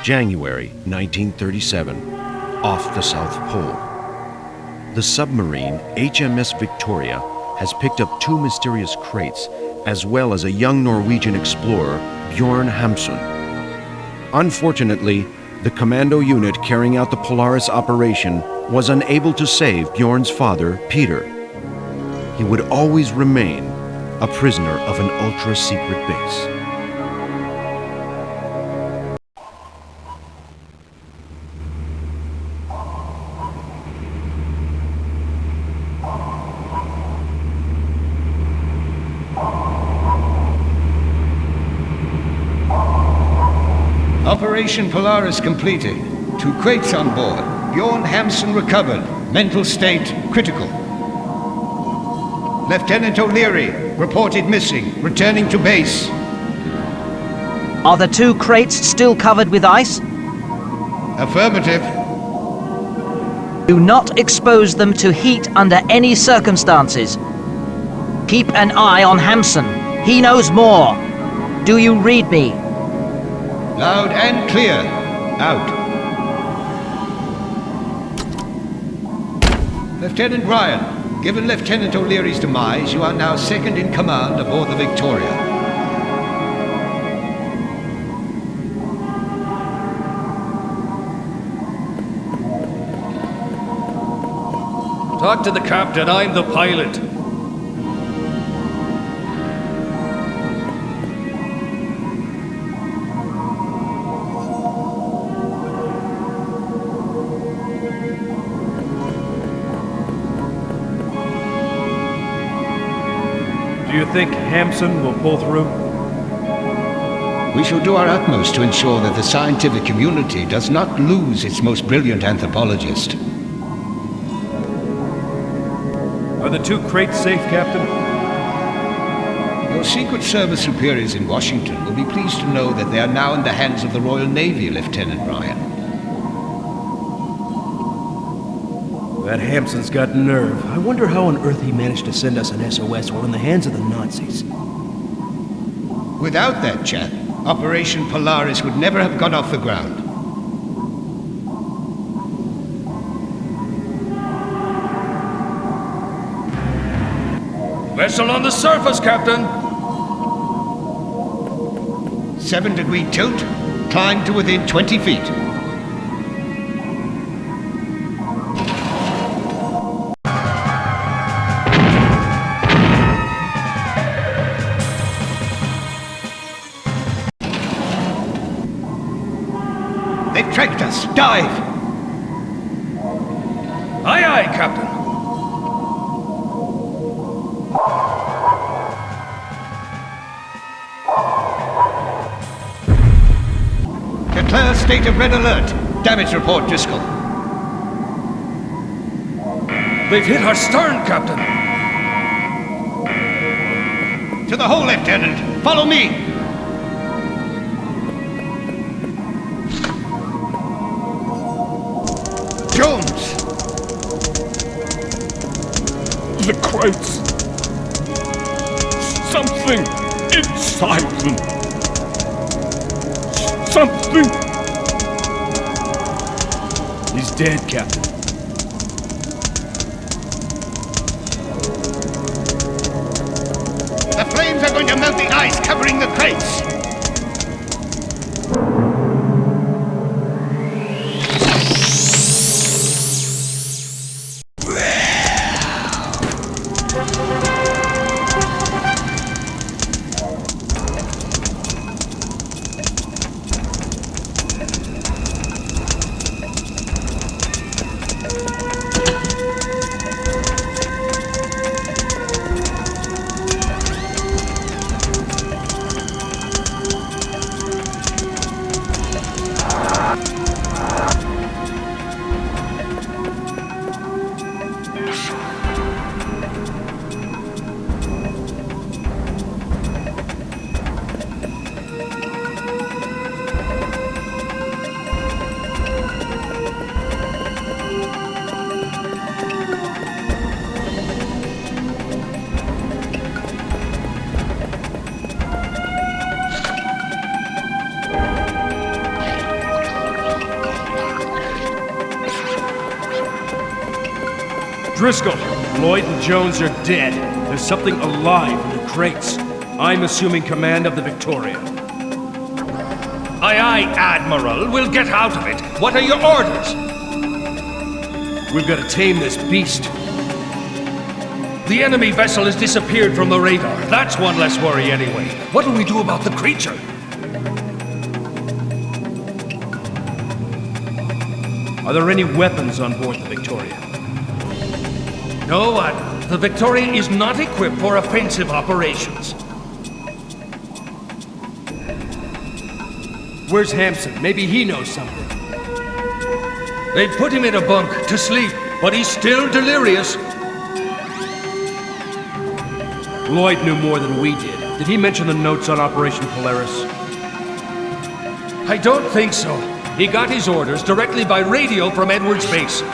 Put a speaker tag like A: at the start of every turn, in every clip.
A: January 1937, off the South Pole. The submarine HMS Victoria has picked up 2 mysterious crates, as well as a young Norwegian explorer, Bjorn Hamsun. Unfortunately, the commando unit carrying out the Polaris operation was unable to save Bjorn's father, Peter. He would always remain a prisoner of an ultra-secret base.
B: Operation Polaris completed. 2 crates on board. Bjorn Hamsun recovered. Mental state critical. Lieutenant O'Leary reported missing. Returning to base.
C: Are the 2 crates still covered with ice?
B: Affirmative.
C: Do not expose them to heat under any circumstances. Keep an eye on Hamsun. He knows more. Do you read me?
B: Loud and clear. Out. Lieutenant Ryan, given Lieutenant O'Leary's demise, you are now second in command aboard the Victoria.
D: Talk to the captain, I'm the pilot.
E: Do you think Hamsun will pull through?
B: We shall do our utmost to ensure that the scientific community does not lose its most brilliant anthropologist.
E: Are the 2 crates safe, Captain?
B: Your Secret Service superiors in Washington will be pleased to know that they are now in the hands of the Royal Navy, Lieutenant Ryan.
E: That Hamsun's got nerve. I wonder how on earth he managed to send us an SOS while in the hands of the Nazis.
B: Without that chap, Operation Polaris would never have got off the ground.
D: Vessel on the surface, Captain.
B: 7-degree tilt. Climb to within 20 feet. They've tracked us. Dive!
D: Aye, aye, Captain.
B: Declare state of red alert. Damage report, Driscoll.
D: They've hit our stern, Captain.
B: To the hole, Lieutenant. Follow me. Jones!
F: The crates. Something inside them. Something.
E: He's dead, Captain.
B: The flames are going to melt the ice covering the crates.
E: Driscoll, Lloyd and Jones are dead. There's something alive in the crates. I'm assuming command of the Victoria.
D: Aye, aye, Admiral. We'll get out of it. What are your orders?
E: We've got to tame this beast.
D: The enemy vessel has disappeared from the radar. That's one less worry anyway. What'll we do about the creature?
E: Are there any weapons on board the Victoria?
D: No, Admiral. The Victoria is not equipped for offensive operations.
E: Where's Hampson? Maybe he knows something.
D: They've put him in a bunk to sleep, but he's still delirious.
E: Lloyd knew more than we did. Did he mention the notes on Operation Polaris?
D: I don't think so. He got his orders directly by radio from Edwards Base.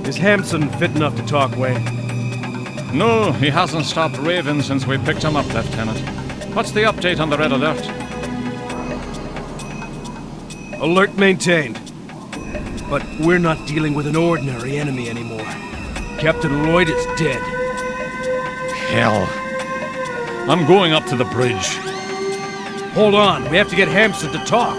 E: Is Hampson fit enough to talk, Wayne?
G: No, he hasn't stopped raving since we picked him up, Lieutenant. What's the update on the red alert?
E: Alert maintained. But we're not dealing with an ordinary enemy anymore. Captain Lloyd is dead.
G: Hell. I'm going up to the bridge.
E: Hold on, we have to get Hampson to talk.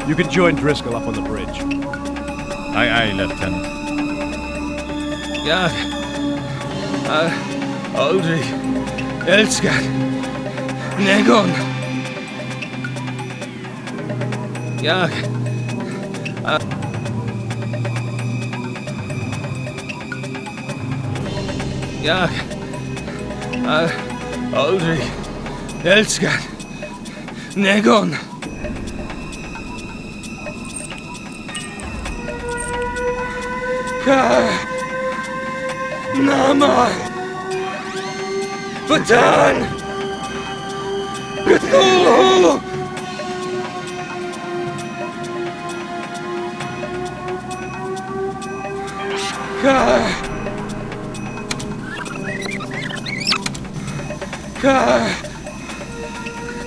E: You can join Driscoll up on the bridge.
G: Aye, aye, Lieutenant.
D: Ja, Aldri, Elskat, Negon. Ja, ja, Aldri, Elskat, Negon.
E: Nama! Patan! Cthulhu!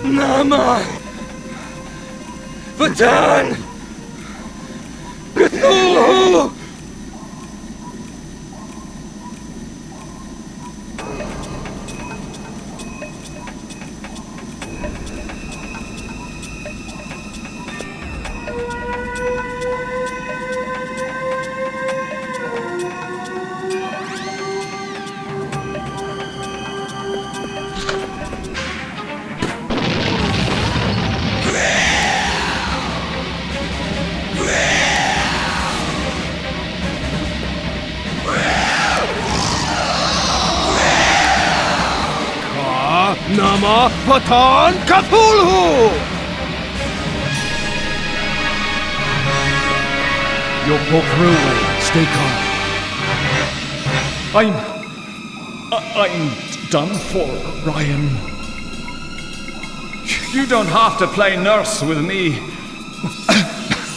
E: Nama! Patan! Cthulhu! Nama Patan Cthulhu! You'll pull through, Wayne. Stay calm.
G: I'm done for, Ryan. You don't have to play nurse with me.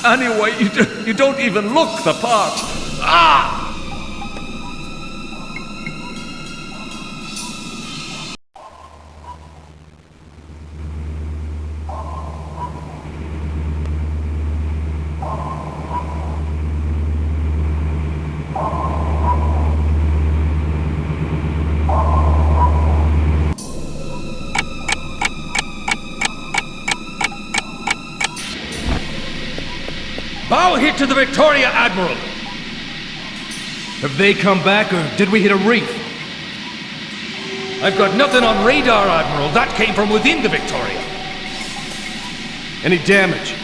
G: Anyway, you don't even look the part. Ah!
D: Bow hit to the Victoria, Admiral!
E: Have they come back, or did we hit a reef?
D: I've got nothing on radar, Admiral. That came from within the Victoria.
E: Any damage?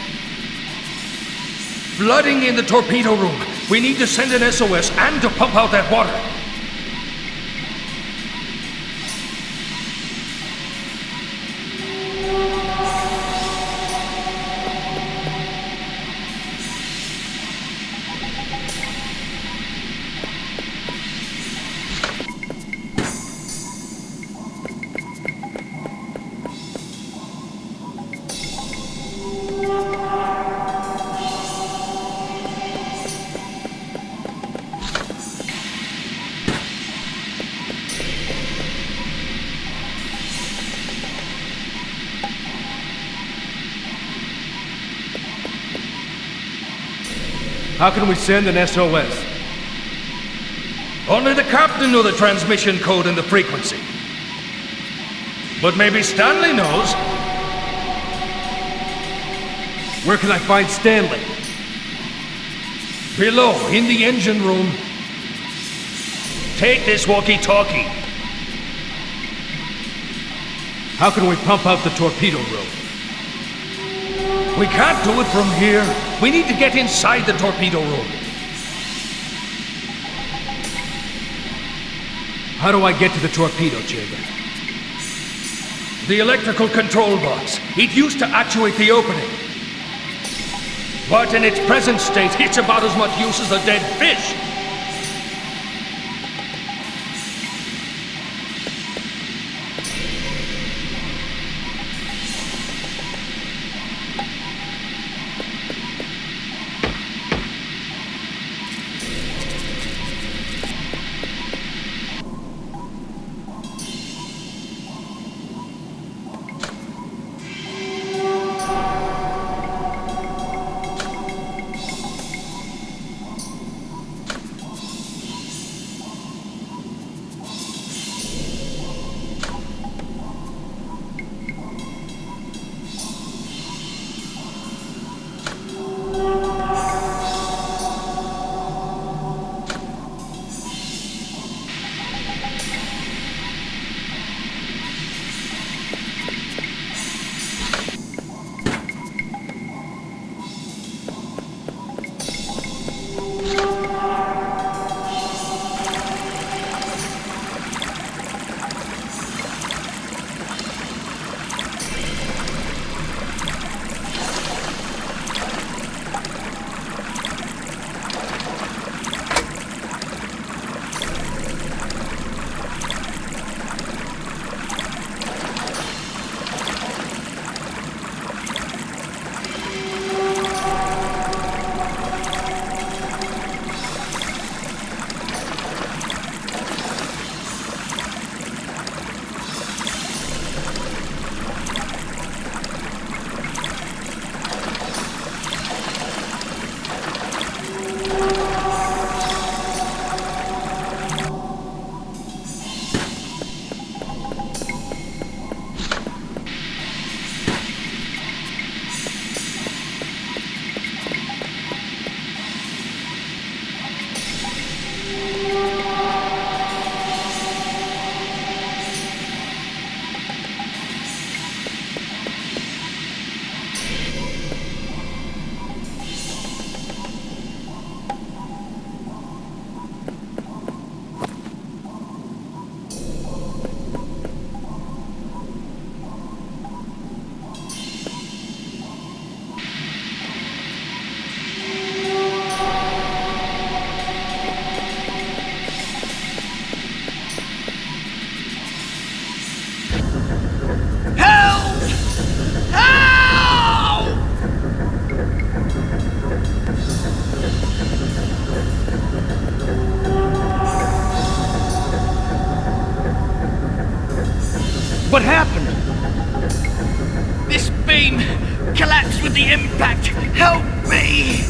D: Flooding in the torpedo room. We need to send an SOS and to pump out that water.
E: How can we send an SOS?
D: Only the captain knew the transmission code and the frequency. But maybe Stanley knows.
E: Where can I find Stanley?
D: Below, in the engine room. Take this walkie-talkie.
E: How can we pump out the torpedo room?
D: We can't do it from here. We need to get inside the torpedo room.
E: How do I get to the torpedo chamber?
D: The electrical control box. It used to actuate the opening. But in its present state, it's about as much use as a dead fish.
E: What happened?
H: This beam collapsed with the impact. Help me!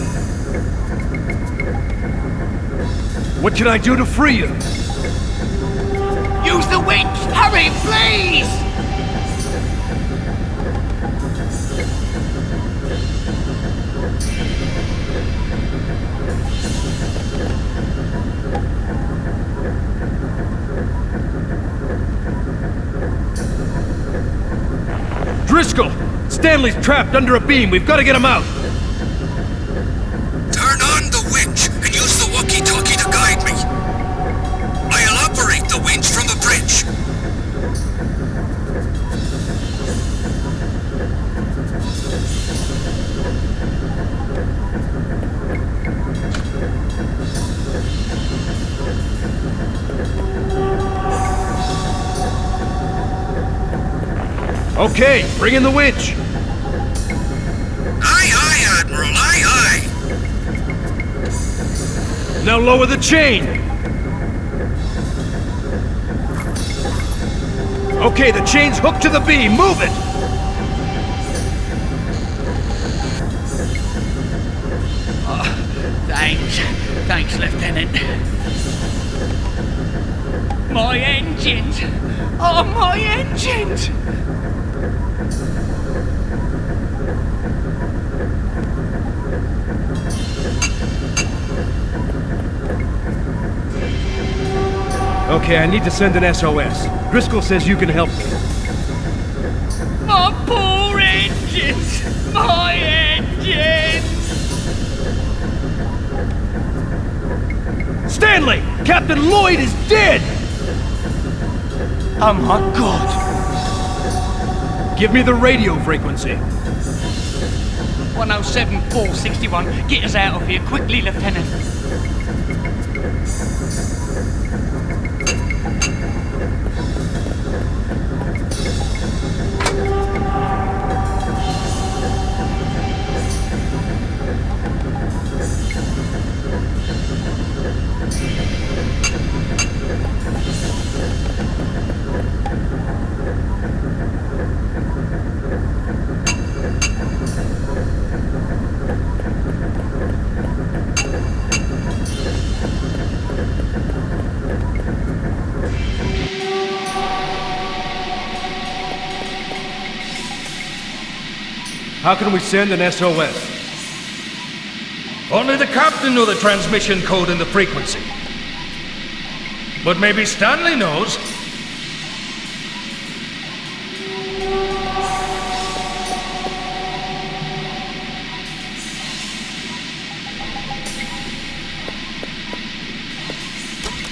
E: What can I do to free you?
H: Use the winch! Hurry, please!
E: Driscoll! Stanley's trapped under a beam. We've got to get him out.
I: Turn on the winch and use the walkie-talkie to guide me. I'll operate the winch from the bridge.
E: Okay, bring in the winch.
I: Aye, aye, Admiral, aye, aye.
E: Now lower the chain. Okay, the chain's hooked to the beam. Move it.
H: Thanks, Lieutenant. My engines! Oh, my engines!
E: Okay, I need to send an SOS. Driscoll says you can help me.
H: My poor engines! My engines!
E: Stanley! Captain Lloyd is dead!
H: Oh my God!
E: Give me the radio frequency.
H: 107.461. Get us out of here quickly, Lieutenant.
E: How can we send an SOS?
D: Only the captain knew the transmission code and the frequency. But maybe Stanley knows.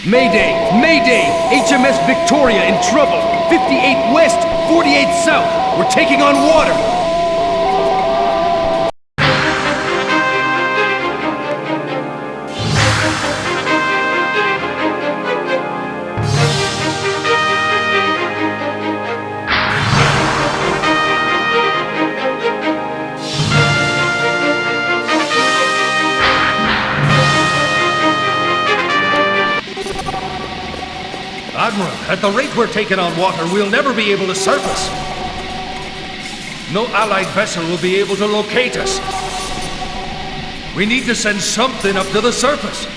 E: Mayday! Mayday! HMS Victoria in trouble! 58 west, 48 south! We're taking on water!
D: Admiral, at the rate we're taking on water, we'll never be able to surface. No Allied vessel will be able to locate us. We need to send something up to the surface.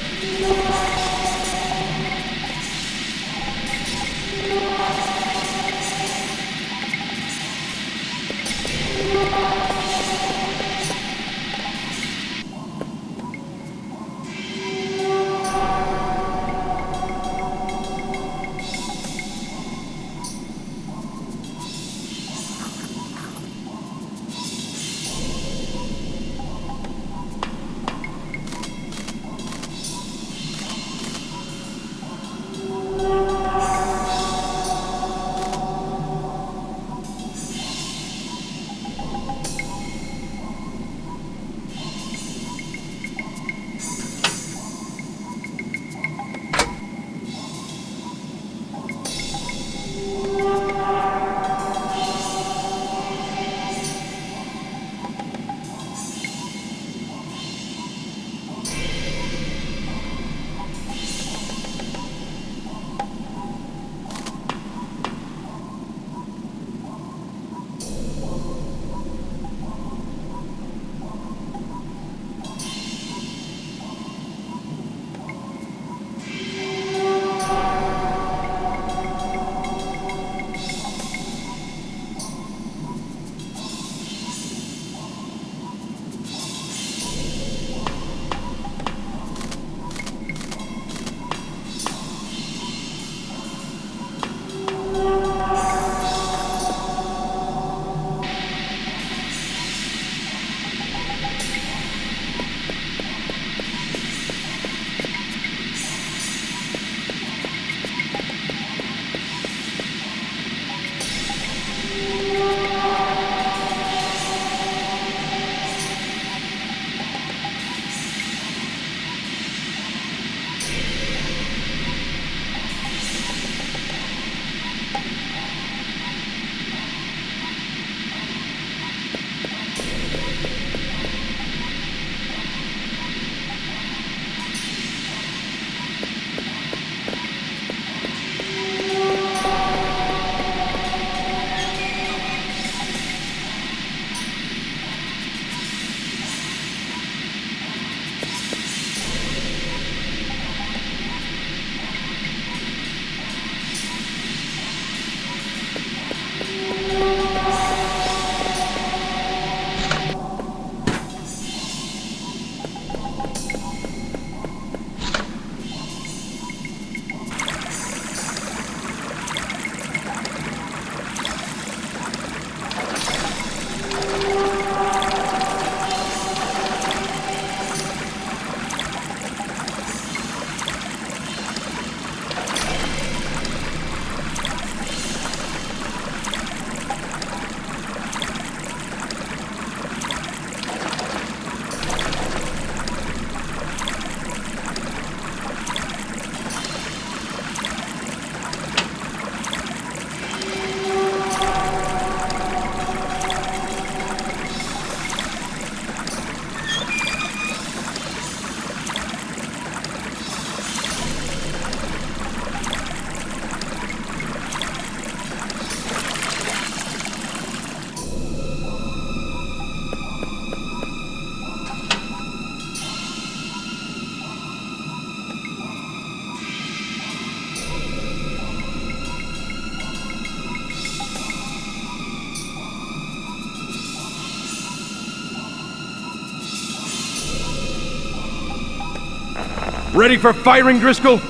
E: Ready for firing, Driscoll?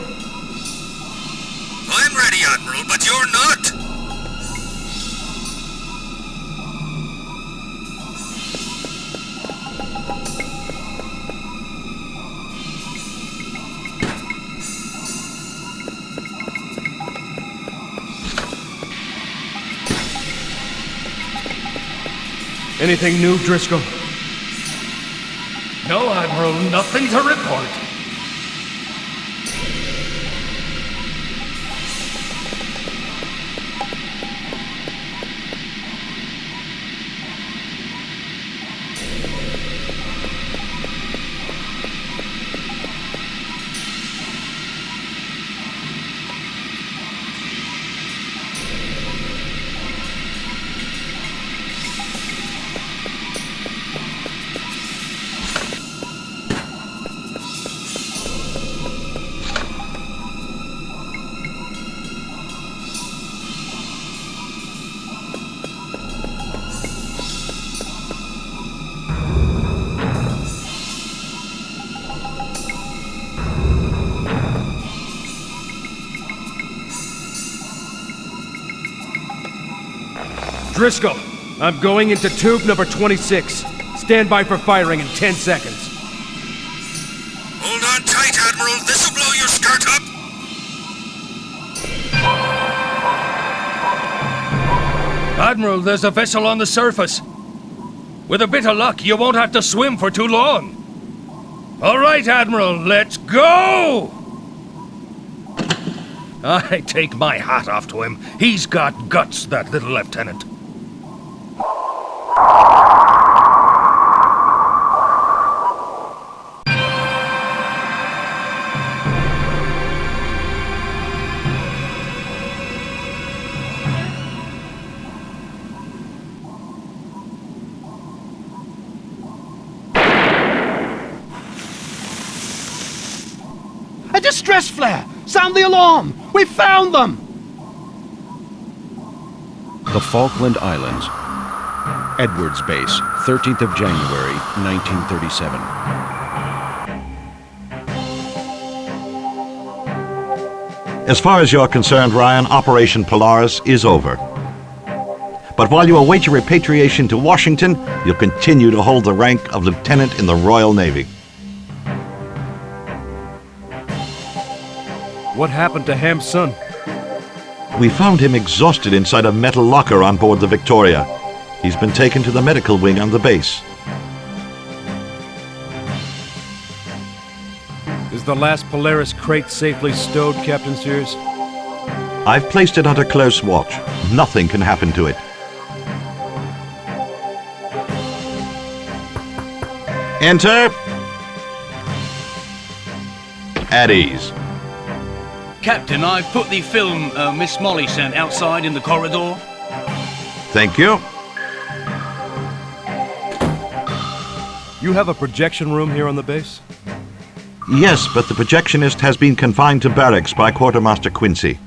I: I'm ready, Admiral, but you're not.
E: Anything new, Driscoll?
D: No, Admiral, nothing to report.
E: Driscoll, I'm going into tube number 26. Stand by for firing in 10 seconds.
I: Hold on tight, Admiral. This'll blow your skirt up.
D: Admiral, there's a vessel on the surface. With a bit of luck, you won't have to swim for too long. All right, Admiral, let's go! I take my hat off to him. He's got guts, that little lieutenant.
J: A distress flare! Sound the alarm! We found them!
A: The Falkland Islands. Edwards Base, 13th of January, 1937.
K: As far as you're concerned, Ryan, Operation Polaris is over. But while you await your repatriation to Washington, you'll continue to hold the rank of lieutenant in the Royal Navy.
E: What happened to Ham's son?
K: We found him exhausted inside a metal locker on board the Victoria. He's been taken to the medical wing on the base.
E: Is the last Polaris crate safely stowed, Captain Sears?
K: I've placed it under close watch. Nothing can happen to it. Enter. At ease.
H: Captain, I've put the film Miss Molly sent outside in the corridor.
K: Thank you.
E: You have a projection room here on the base?
K: Yes, but the projectionist has been confined to barracks by Quartermaster Quincy.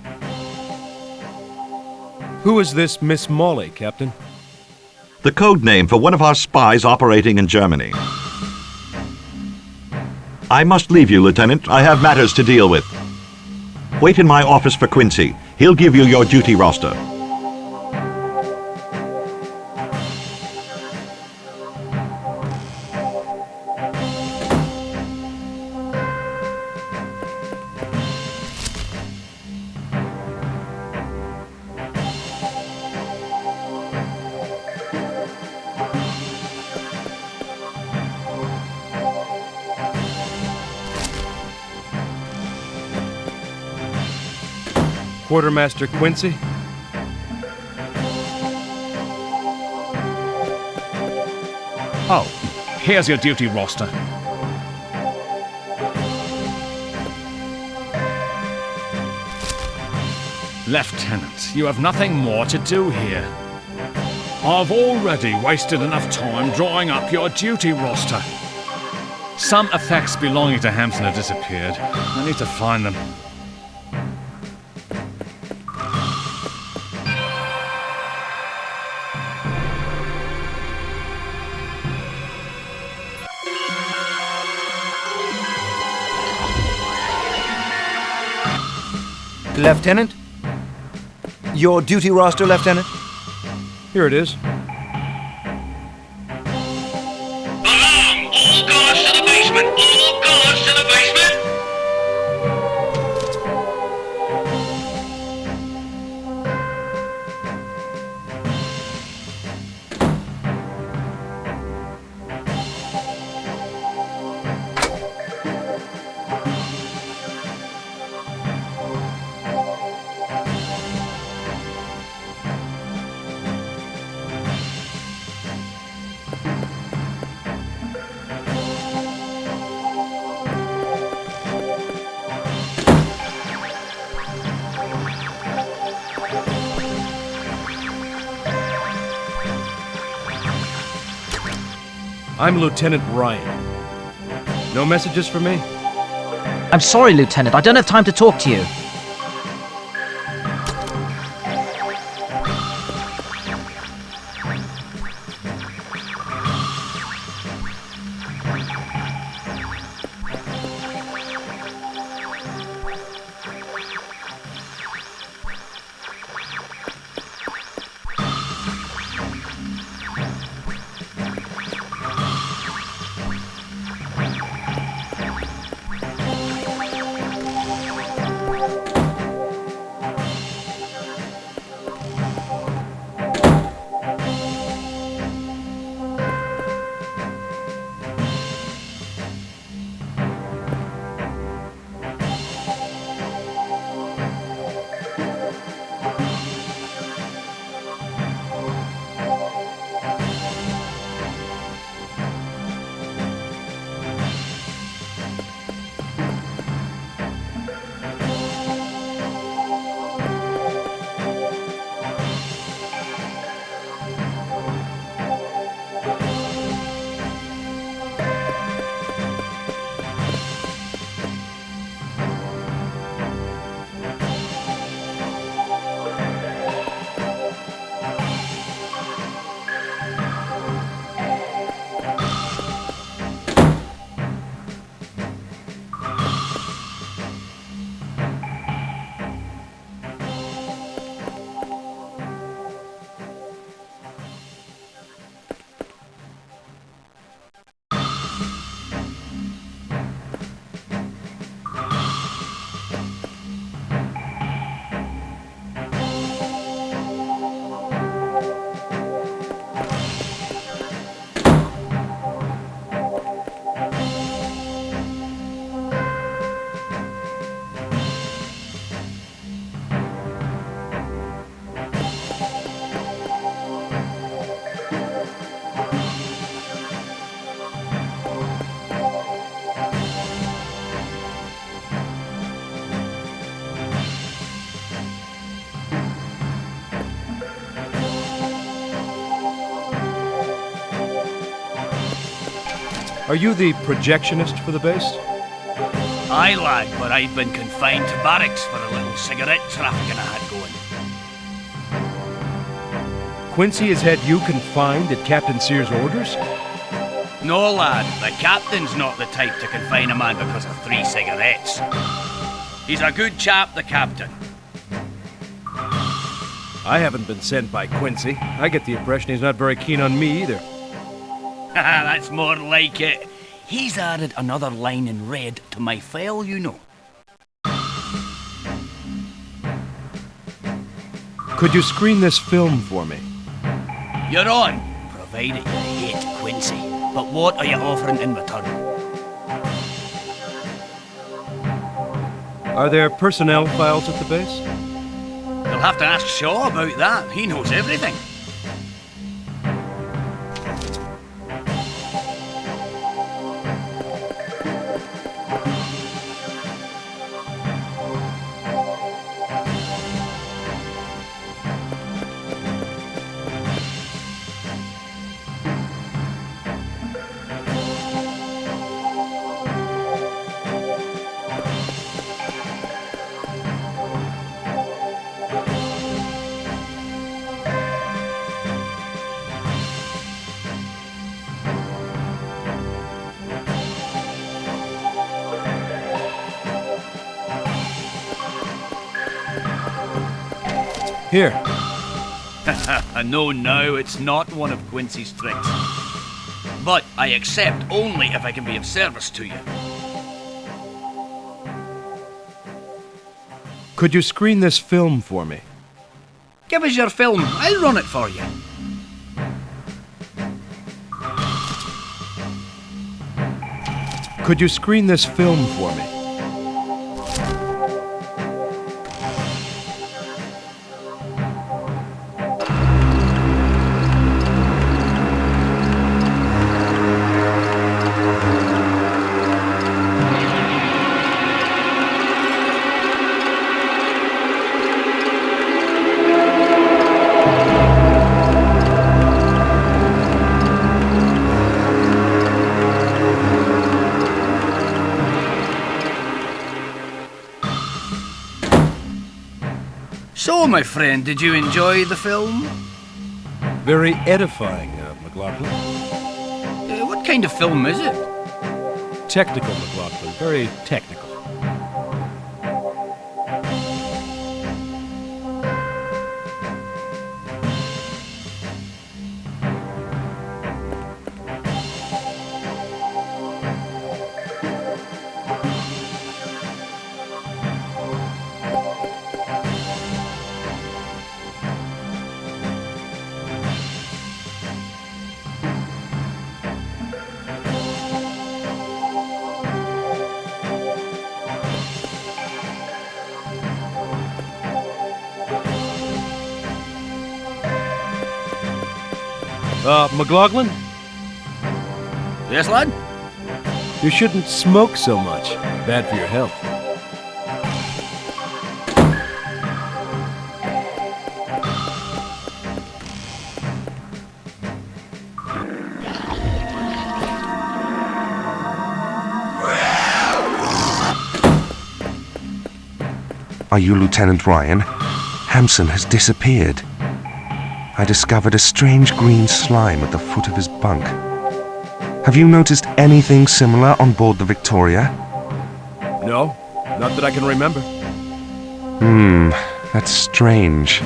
E: Who is this Miss Molly, Captain?
K: The code name for one of our spies operating in Germany. I must leave you, Lieutenant. I have matters to deal with. Wait in my office for Quincy. He'll give you your duty roster.
E: Quartermaster Quincy?
G: Oh, here's your duty roster. Lieutenant, you have nothing more to do here. I've already wasted enough time drawing up your duty roster. Some effects belonging to Hampson have disappeared. I need to find them.
L: Lieutenant? Your duty roster, Lieutenant?
E: Here it is.
I: Alarm! All guards to the basement! All guards to the basement!
E: I'm Lieutenant Ryan. No messages for me?
C: I'm sorry, Lieutenant. I don't have time to talk to you.
E: Are you the projectionist for the base?
H: Aye, lad, but I've been confined to barracks for a little cigarette trafficking I had going.
E: Quincy has had you confined at Captain Sears' orders?
H: No, lad, the captain's not the type to confine a man because of 3 cigarettes. He's a good chap, the captain.
E: I haven't been sent by Quincy. I get the impression he's not very keen on me either.
H: That's more like it. He's added another line in red to my file, you know.
E: Could you screen this film for me?
H: You're on, provided you hate Quincy. But what are you offering in return?
E: Are there personnel files at the base?
H: You'll have to ask Shaw about that. He knows everything.
E: Here.
H: I know now it's not one of Quincy's tricks. But I accept only if I can be of service to you.
E: Could you screen this film for me?
H: Give us your film. I'll run it for you.
E: Could you screen this film for me?
H: So, my friend, did you enjoy the film?
E: Very edifying, McLaughlin.
H: What kind of film is it?
E: Technical, McLaughlin. Very technical. McLaughlin?
H: Yes, lad?
E: You shouldn't smoke so much. Bad for your health.
M: Are you Lieutenant Ryan? Hampson has disappeared. I discovered a strange green slime at the foot of his bunk. Have you noticed anything similar on board the Victoria?
E: No, not that I can remember.
M: That's strange.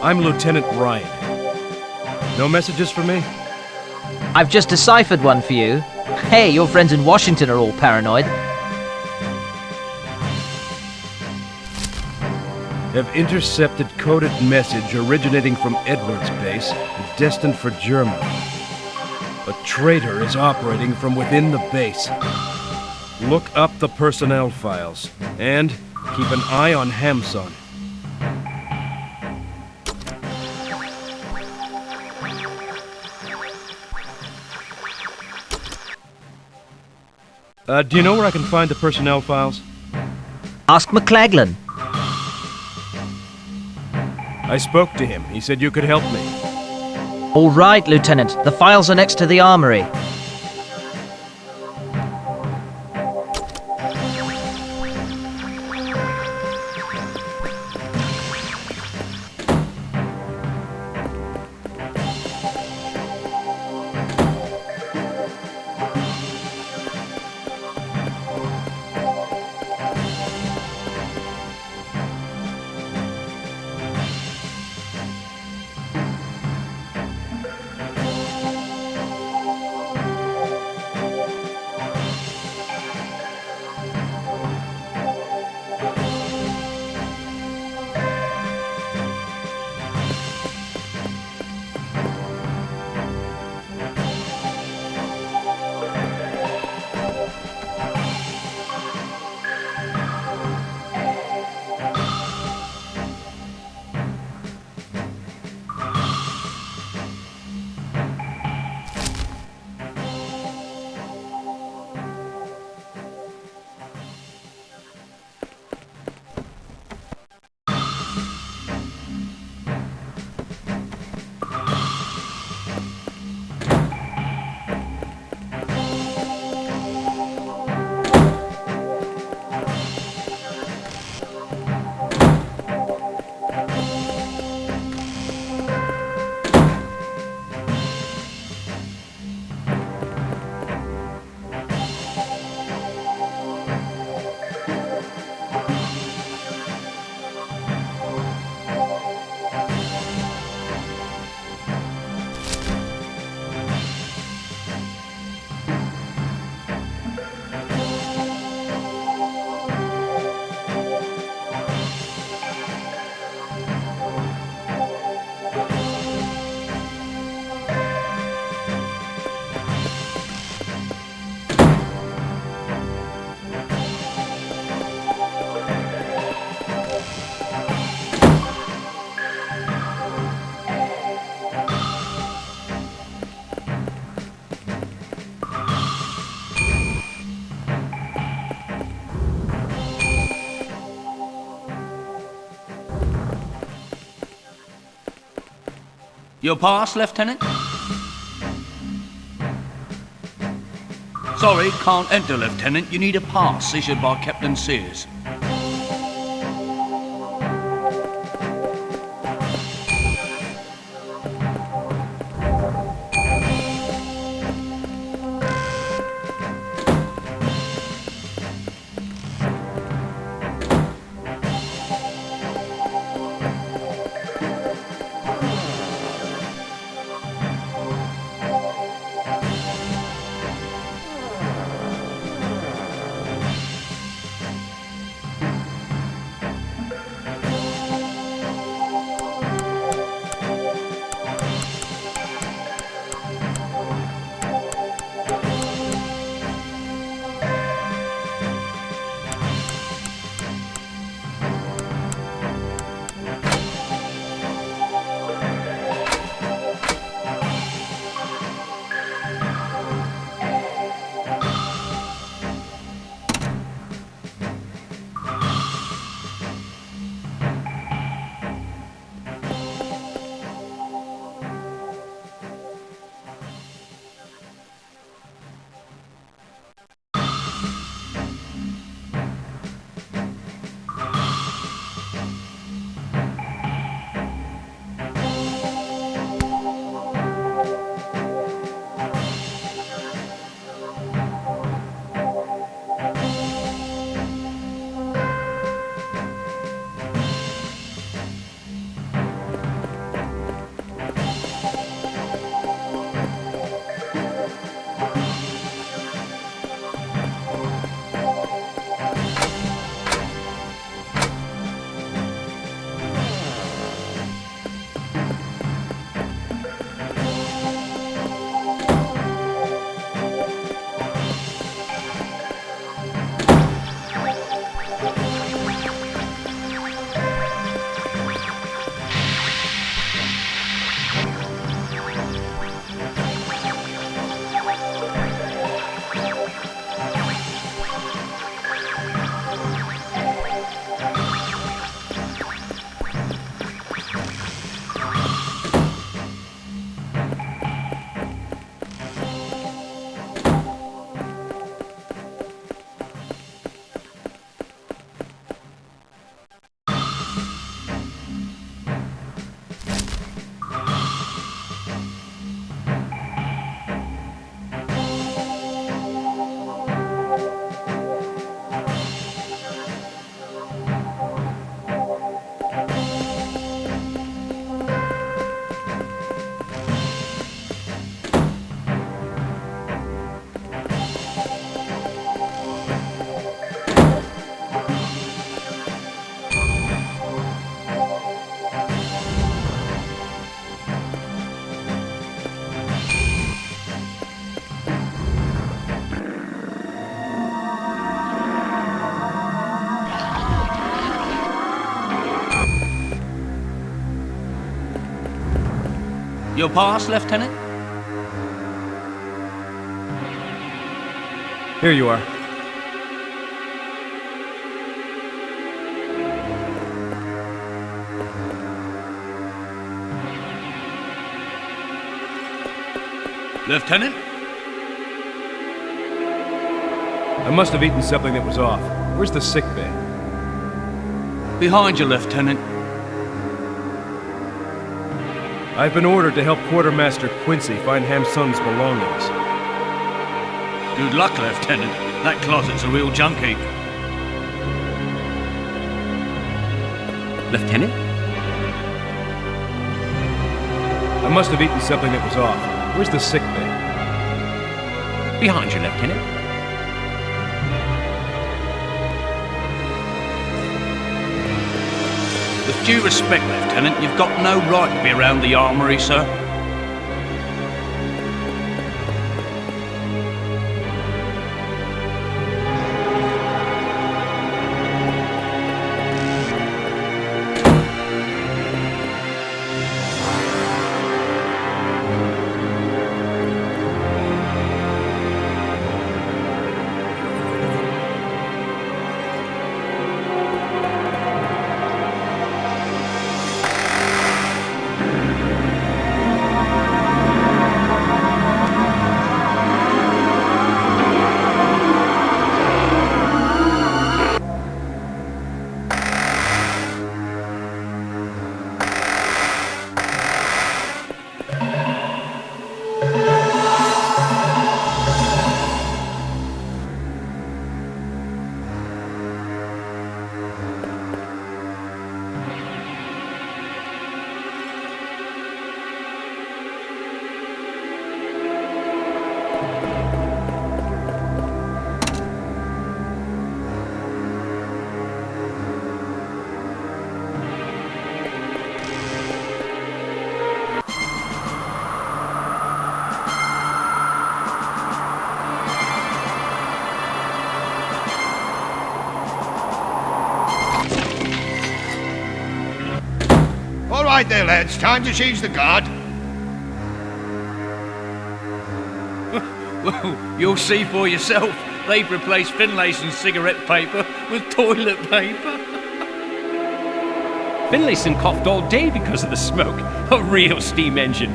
E: I'm Lieutenant Ryan. No messages for me?
C: I've just deciphered one for you. Hey, your friends in Washington are all paranoid.
E: Have intercepted coded message originating from Edwards Base and destined for Germany. A traitor is operating from within the base. Look up the personnel files and keep an eye on Hampson. Do you know where I can find the personnel files?
C: Ask McLaughlin.
E: I spoke to him. He said you could help me.
C: All right, Lieutenant. The files are next to the armory.
H: Your pass, Lieutenant? Sorry, can't enter, Lieutenant. You need a pass issued by Captain Sears. Your pass, Lieutenant?
E: Here you are.
H: Lieutenant?
E: I must have eaten something that was off. Where's the sick bay?
H: Behind you, Lieutenant.
E: I've been ordered to help Quartermaster Quincy find Hamsun's belongings.
H: Good luck, Lieutenant. That closet's a real junkie.
N: Lieutenant?
E: I must have eaten something that was off. Where's the sick bay?
N: Behind you, Lieutenant.
H: With due respect, Lieutenant, you've got no right to be around the armory, sir.
B: right there, lads. Time to change the guard.
H: Well, you'll see for yourself. They've replaced Finlayson's cigarette paper with toilet paper.
N: Finlayson coughed all day because of the smoke. A real steam engine.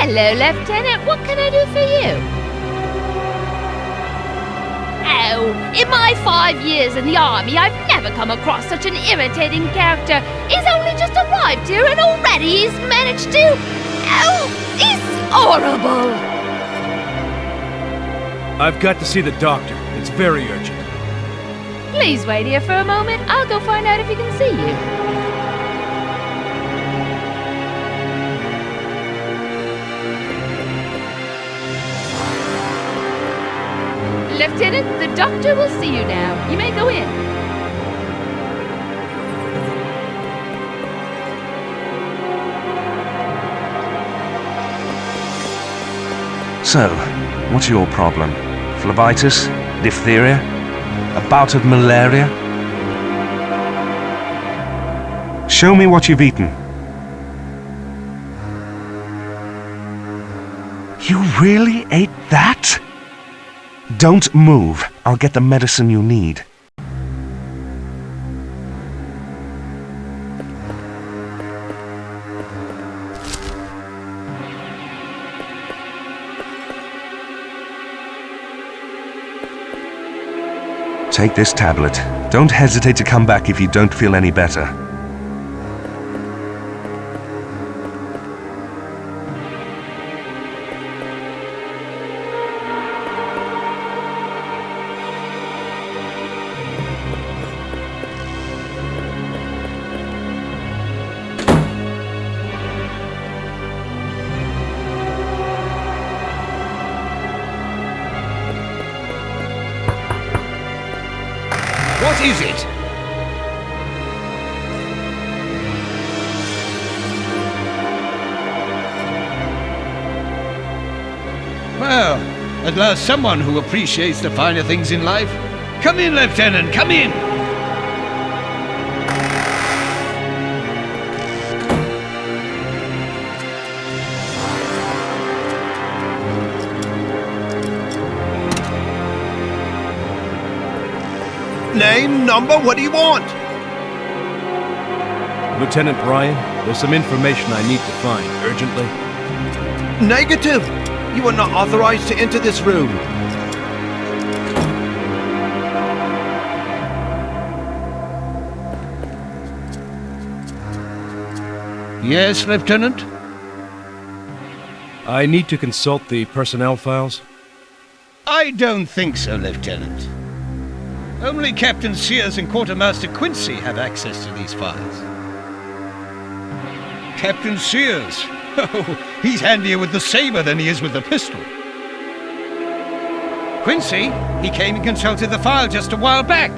O: Hello, Lieutenant. What can I do for you? Oh, in my 5 years in the army, I've never come across such an irritating character. He's only just arrived here and already he's managed to... Oh, it's horrible.
E: I've got to see the doctor. It's very urgent.
O: Please wait here for a moment. I'll go find out if he can see you. Lieutenant, the doctor will see you now. You may go in.
M: So, what's your problem? Phlebitis? Diphtheria? A bout of malaria? Show me what you've eaten. You really ate that? Don't move. I'll get the medicine you need. Take this tablet. Don't hesitate to come back if you don't feel any better.
B: What is it? Well, at last someone who appreciates the finer things in life. Come in, Lieutenant, come in!
L: Name, number, what do you want?
E: Lieutenant Ryan, there's some information I need to find, urgently.
L: Negative! You are not authorized to enter this room.
B: Yes, Lieutenant?
E: I need to consult the personnel files.
B: I don't think so, Lieutenant. Only Captain Sears and Quartermaster Quincy have access to these files. Captain Sears? Oh, he's handier with the saber than he is with the pistol. Quincy? He came and consulted the file just a while back.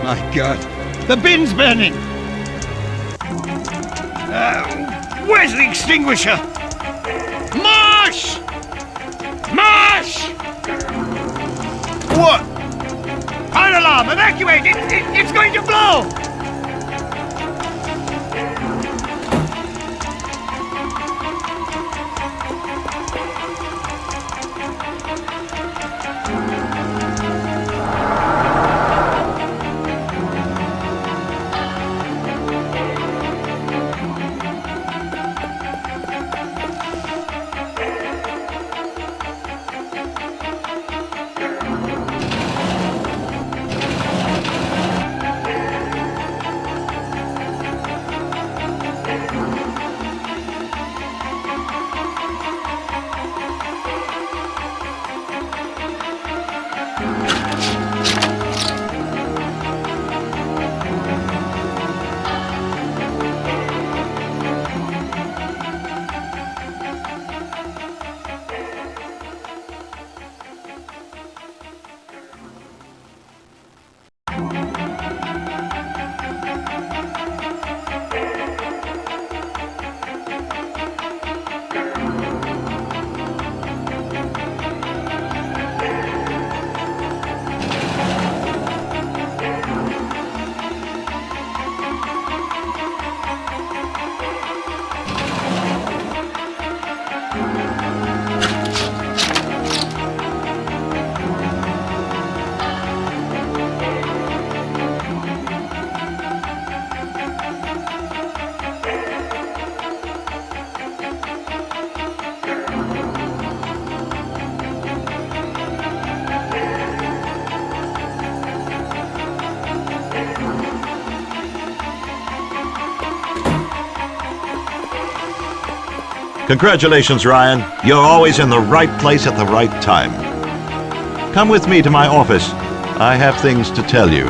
B: My God, the bin's burning! Where's the extinguisher? Marsh! Marsh! What? Fire alarm! Evacuate! It's going to blow!
K: Congratulations, Ryan. You're always in the right place at the right time. Come with me to my office. I have things to tell you.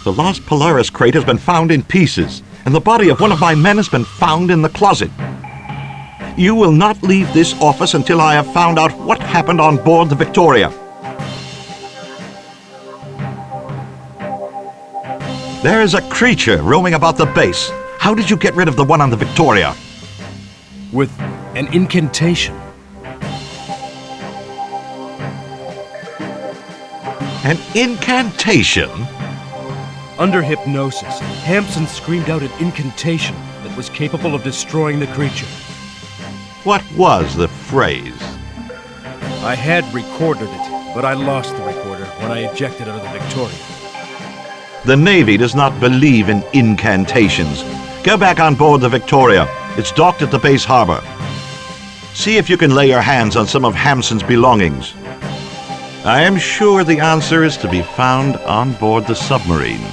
K: The lost Polaris crate has been found in pieces, and the body of one of my men has been found in the closet. You will not leave this office until I have found out what happened on board the Victoria. There is a creature roaming about the base. How did you get rid of the one on the Victoria?
E: With an incantation.
K: An incantation?
E: Under hypnosis, Hampson screamed out an incantation that was capable of destroying the creature.
K: What was the phrase?
E: I had recorded it, but I lost the recorder when I ejected out of the Victoria.
K: The Navy does not believe in incantations. Go back on board the Victoria. It's docked at the base harbor. See if you can lay your hands on some of Hampson's belongings. I am sure the answer is to be found on board the submarine.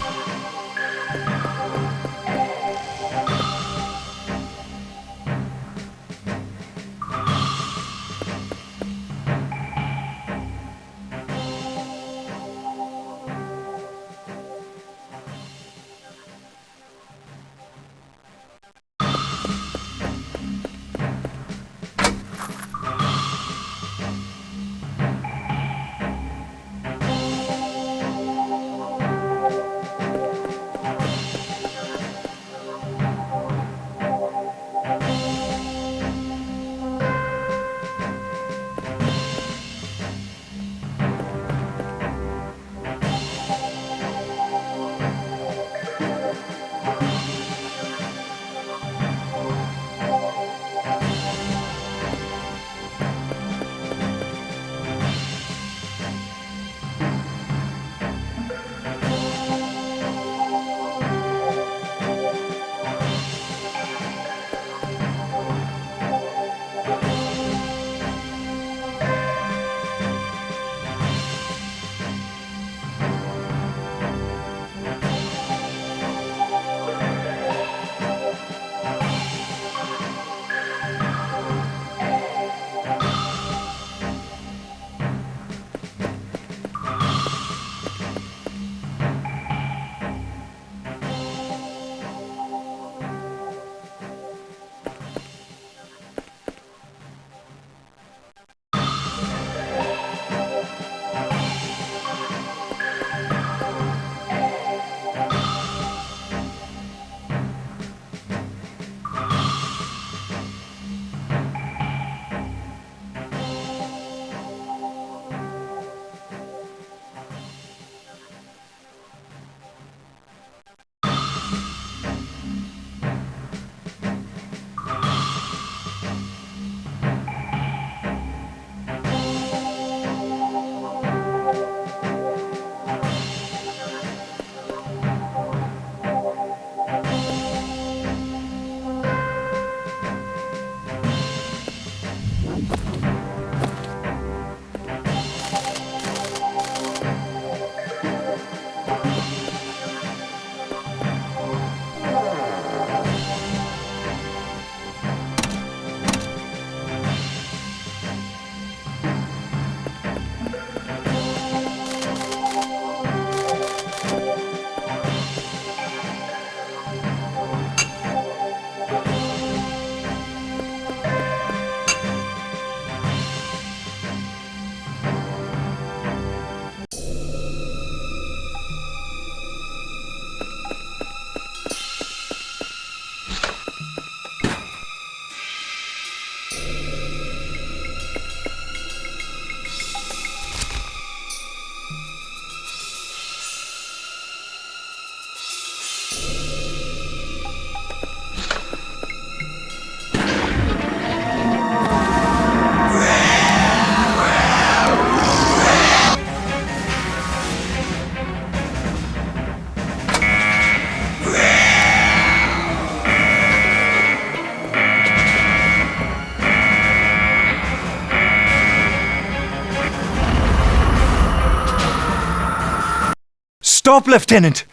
J: Stop, Lieutenant!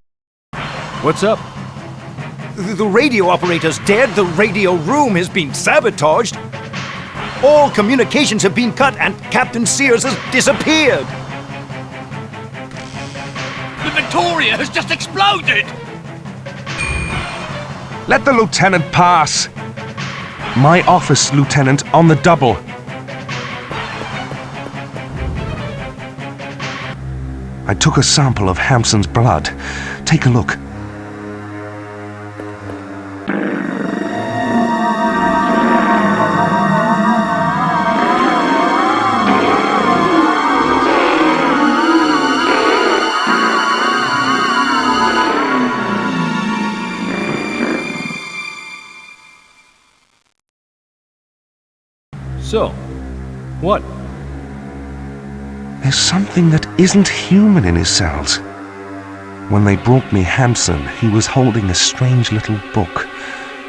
E: What's up?
P: The radio operator's dead, the radio room has been sabotaged. All communications have been cut and Captain Sears has disappeared.
H: The Victoria has just exploded!
M: Let the lieutenant pass. My office, Lieutenant, on the double. I took a sample of Hampson's blood. Take a look.
E: So, what?
M: There's something that isn't human in his cells. When they brought me Hampson, he was holding a strange little book.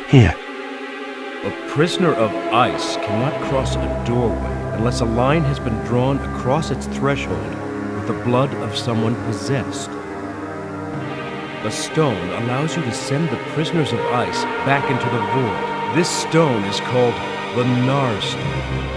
M: Here.
E: A prisoner of ice cannot cross a doorway unless a line has been drawn across its threshold with the blood of someone possessed. A stone allows you to send the prisoners of ice back into the void. This stone is called the Nar Stone.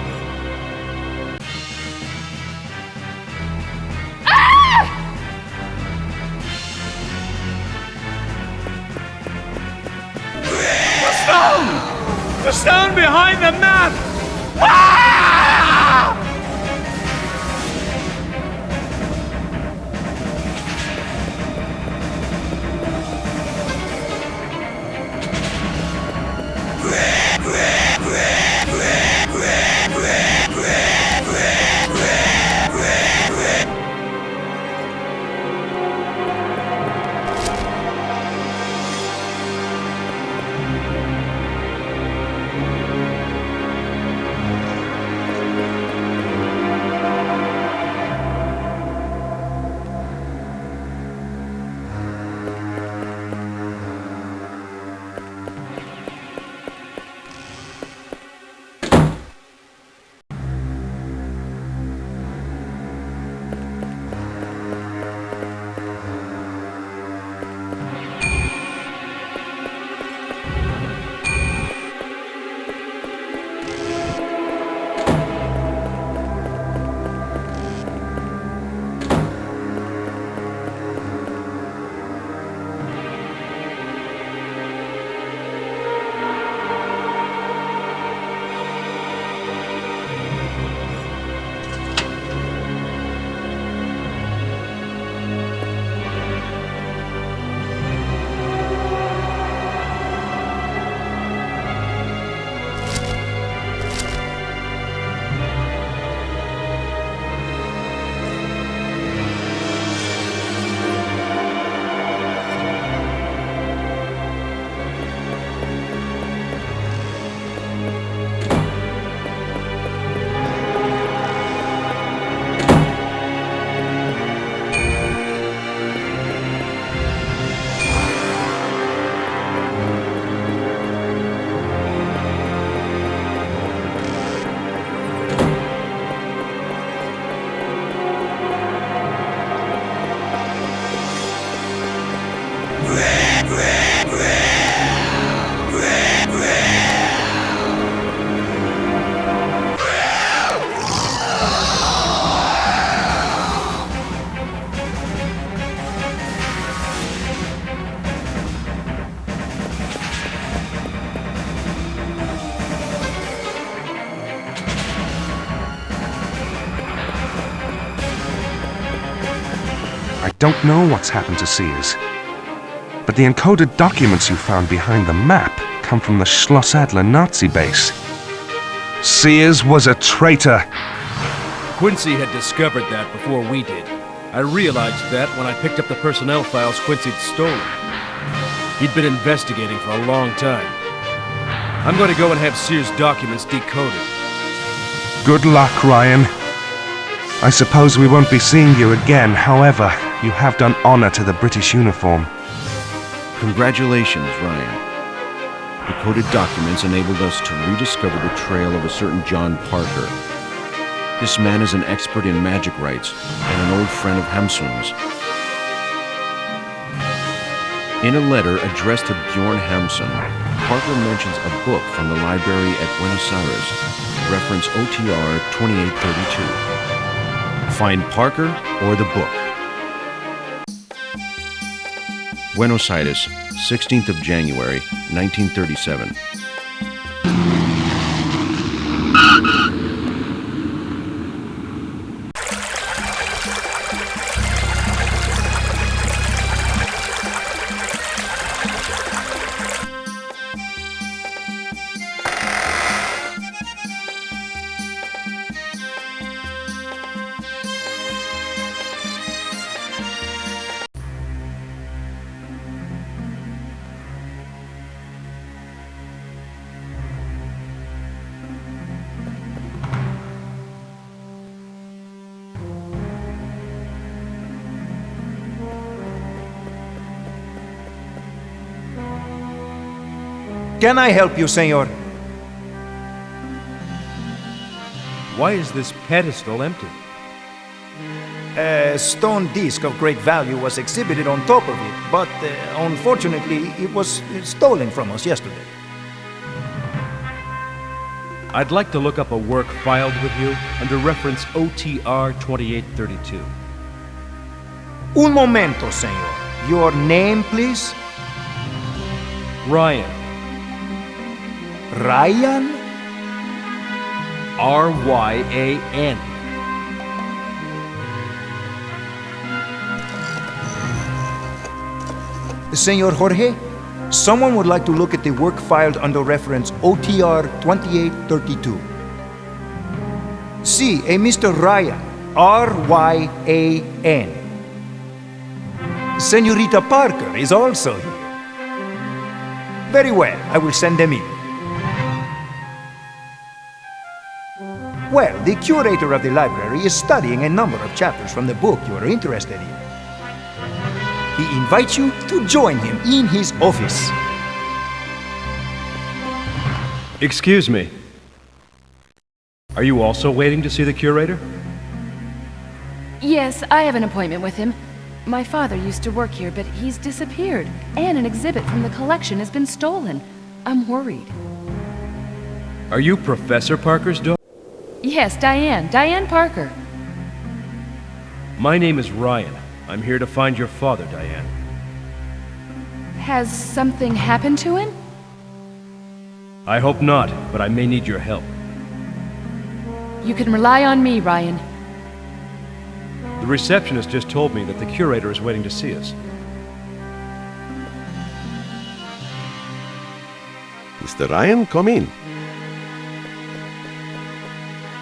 N: The stone behind the map! Ah!
M: I don't know what's happened to Sears, but the encoded documents you found behind the map come from the Schlossadler Nazi base. Sears was a traitor.
E: Quincy had discovered that before we did. I realized that when I picked up the personnel files Quincy'd stolen. He'd been investigating for a long time. I'm going to go and have Sears' documents decoded.
M: Good luck, Ryan. I suppose we won't be seeing you again, however, you have done honor to the British uniform.
A: Congratulations, Ryan. Decoded documents enabled us to rediscover the trail of a certain John Parker. This man is an expert in magic rites and an old friend of Hampson's. In a letter addressed to Bjorn Hamsun, Parker mentions a book from the library at Buenos Aires, reference OTR 2832. Find Parker or the book. Buenos Aires, 16th of January, 1937.
P: Can I help you, senor?
E: Why is this pedestal empty?
P: A stone disc of great value was exhibited on top of it, but unfortunately it was stolen from us yesterday.
E: I'd like to look up a work filed with you under reference OTR 2832.
P: Un momento, senor. Your name, please?
E: Ryan.
P: Ryan?
E: R-Y-A-N.
P: Senor Jorge, someone would like to look at the work filed under reference OTR 2832. See, a Mr. Ryan, R-Y-A-N. Senorita Parker is also here. Very well, I will send them in. Well, the curator of the library is studying a number of chapters from the book you are interested in. He invites you to join him in his office.
E: Excuse me. Are you also waiting to see the curator?
Q: Yes, I have an appointment with him. My father used to work here, but he's disappeared, and an exhibit from the collection has been stolen. I'm worried.
E: Are you Professor Parker's daughter?
Q: Yes, Diane Parker.
E: My name is Ryan. I'm here to find your father, Diane.
Q: Has something happened to him?
E: I hope not, but I may need your help.
Q: You can rely on me, Ryan.
E: The receptionist just told me that the curator is waiting to see us.
R: Mr. Ryan, come in.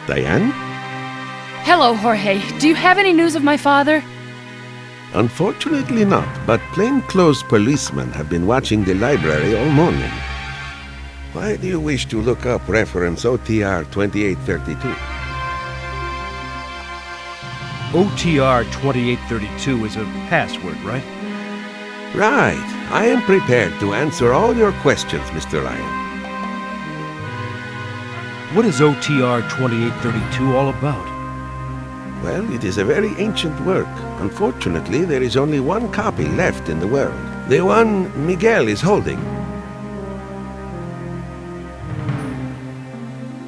R: Diane?
Q: Hello, Jorge. Do you have any news of my father?
R: Unfortunately not, but plainclothes policemen have been watching the library all morning. Why do you wish to look up reference OTR 2832?
E: OTR 2832 is a password, right?
R: Right. I am prepared to answer all your questions, Mr. Ryan.
E: What is OTR 2832 all about?
R: Well, it is a very ancient work. Unfortunately, there is only one copy left in the world. The one Miguel is holding.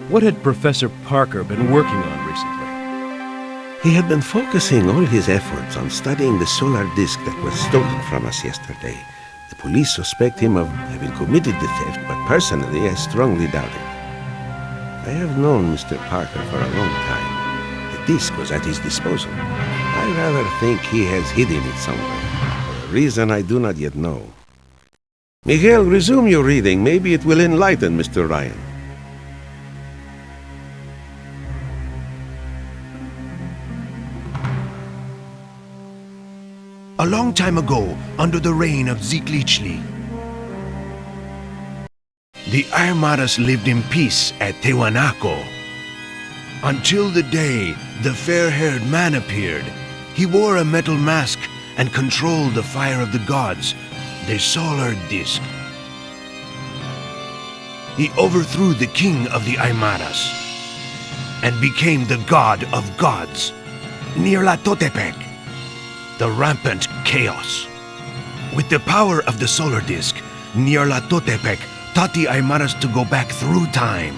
E: What had Professor Parker been working on recently?
R: He had been focusing all his efforts on studying the solar disk that was stolen from us yesterday. The police suspect him of having committed the theft, but personally I strongly doubt it. I have known Mr. Parker for a long time. The disk was at his disposal. I rather think he has hidden it somewhere, for a reason I do not yet know. Miguel, resume your reading. Maybe it will enlighten Mr. Ryan.
L: A long time ago, under the reign of Ziklichli, the Armadas lived in peace at Tihuanica. Until the day the fair-haired man appeared. He wore a metal mask and controlled the fire of the gods, the solar disk. He overthrew the king of the Armadas and became the god of gods, Nirlatotepec, the rampant chaos. With the power of the solar disk, Nyarlathotepec taught the Aymaras to go back through time.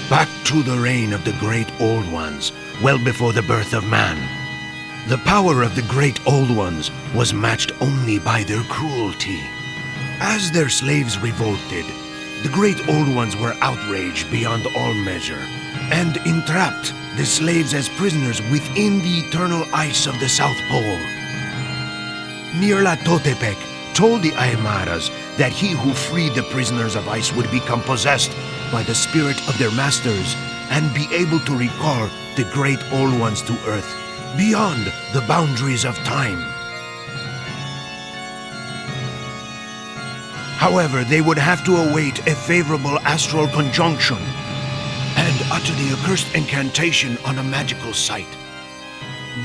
L: Back to the reign of the Great Old Ones, well before the birth of man. The power of the Great Old Ones was matched only by their cruelty. As their slaves revolted, the Great Old Ones were outraged beyond all measure, and entrapped the slaves as prisoners within the eternal ice of the South Pole. Nyarlathotepec told the Aymaras that he who freed the prisoners of ice would become possessed by the spirit of their masters and be able to recall the Great Old Ones to Earth beyond the boundaries of time. However, they would have to await a favorable astral conjunction and utter the accursed incantation on a magical site.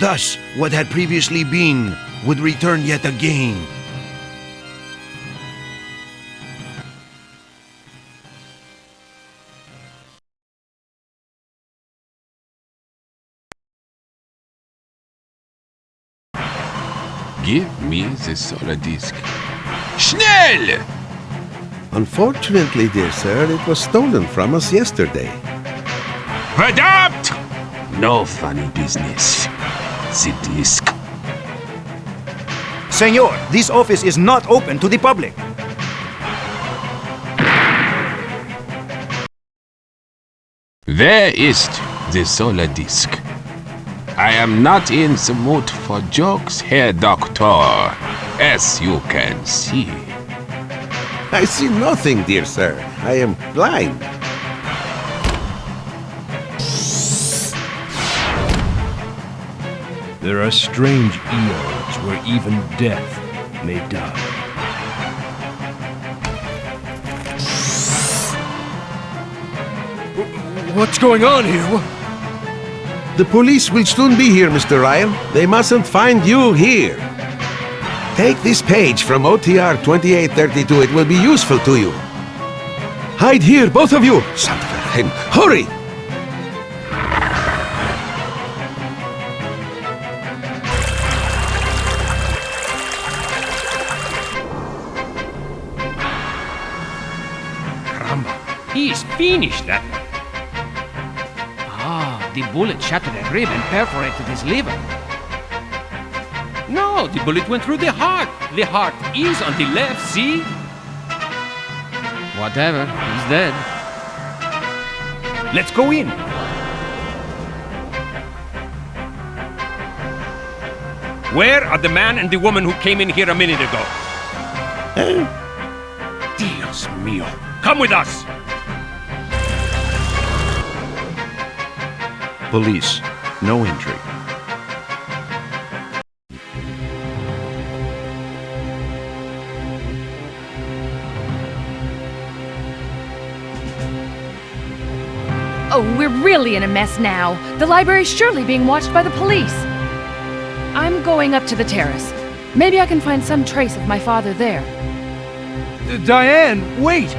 L: Thus, what had previously been would return yet again.
F: Give me the solar disk. Schnell!
R: Unfortunately, dear sir, it was stolen from us yesterday.
F: Verdammt! No funny business. The disk.
P: Senor, this office is not open to the public.
F: Where is the solar disk? I am not in the mood for jokes, Herr Doctor, as you can see.
R: I see nothing, dear sir. I am blind.
E: There are strange eons where even death may die.
D: What's going on here?
R: The police will soon be here, Mr. Ryan. They mustn't find you here. Take this page from OTR 2832. It will be useful to you. Hide here, both of you! Santverheim, hurry!
N: He's finished that. Ah, the bullet shattered a rib and perforated his liver. No, the bullet went through the heart. The heart is on the left, see? Whatever, he's dead. Let's go in. Where are the man and the woman who came in here a minute ago? Dios mío. Come with us!
A: Police. No entry.
Q: Oh, we're really in a mess now. The library's surely being watched by the police. I'm going up to the terrace. Maybe I can find some trace of my father there.
J: Diane, wait!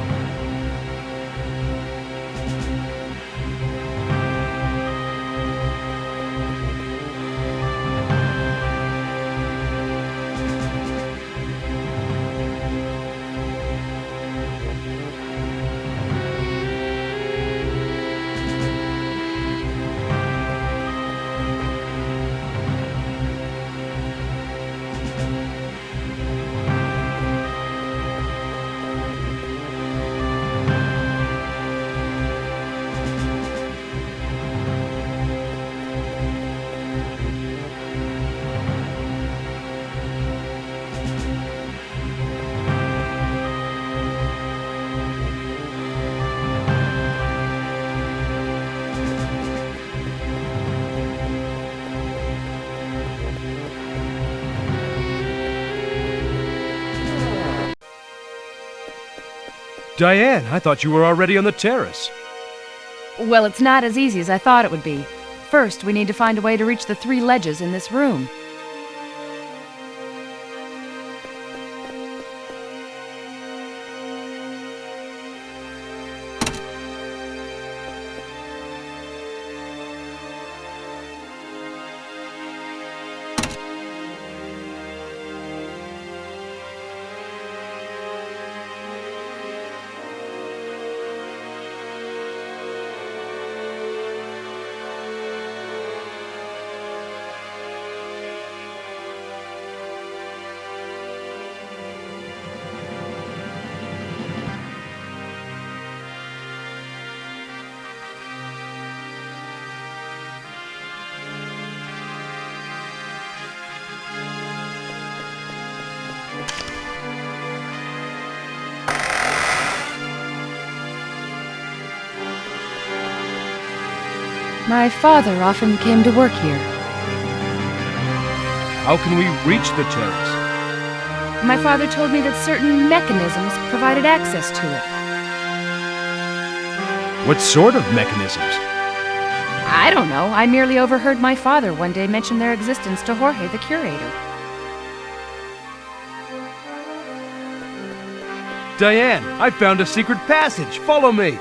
E: Diane, I thought you were already on the terrace.
Q: Well, it's not as easy as I thought it would be. First, we need to find a way to reach the 3 ledges in this room. My father often came to work here.
E: How can we reach the terrace?
Q: My father told me that certain mechanisms provided access to it.
E: What sort of mechanisms?
Q: I don't know. I merely overheard my father one day mention their existence to Jorge, the curator.
E: Diane, I found a secret passage. Follow me.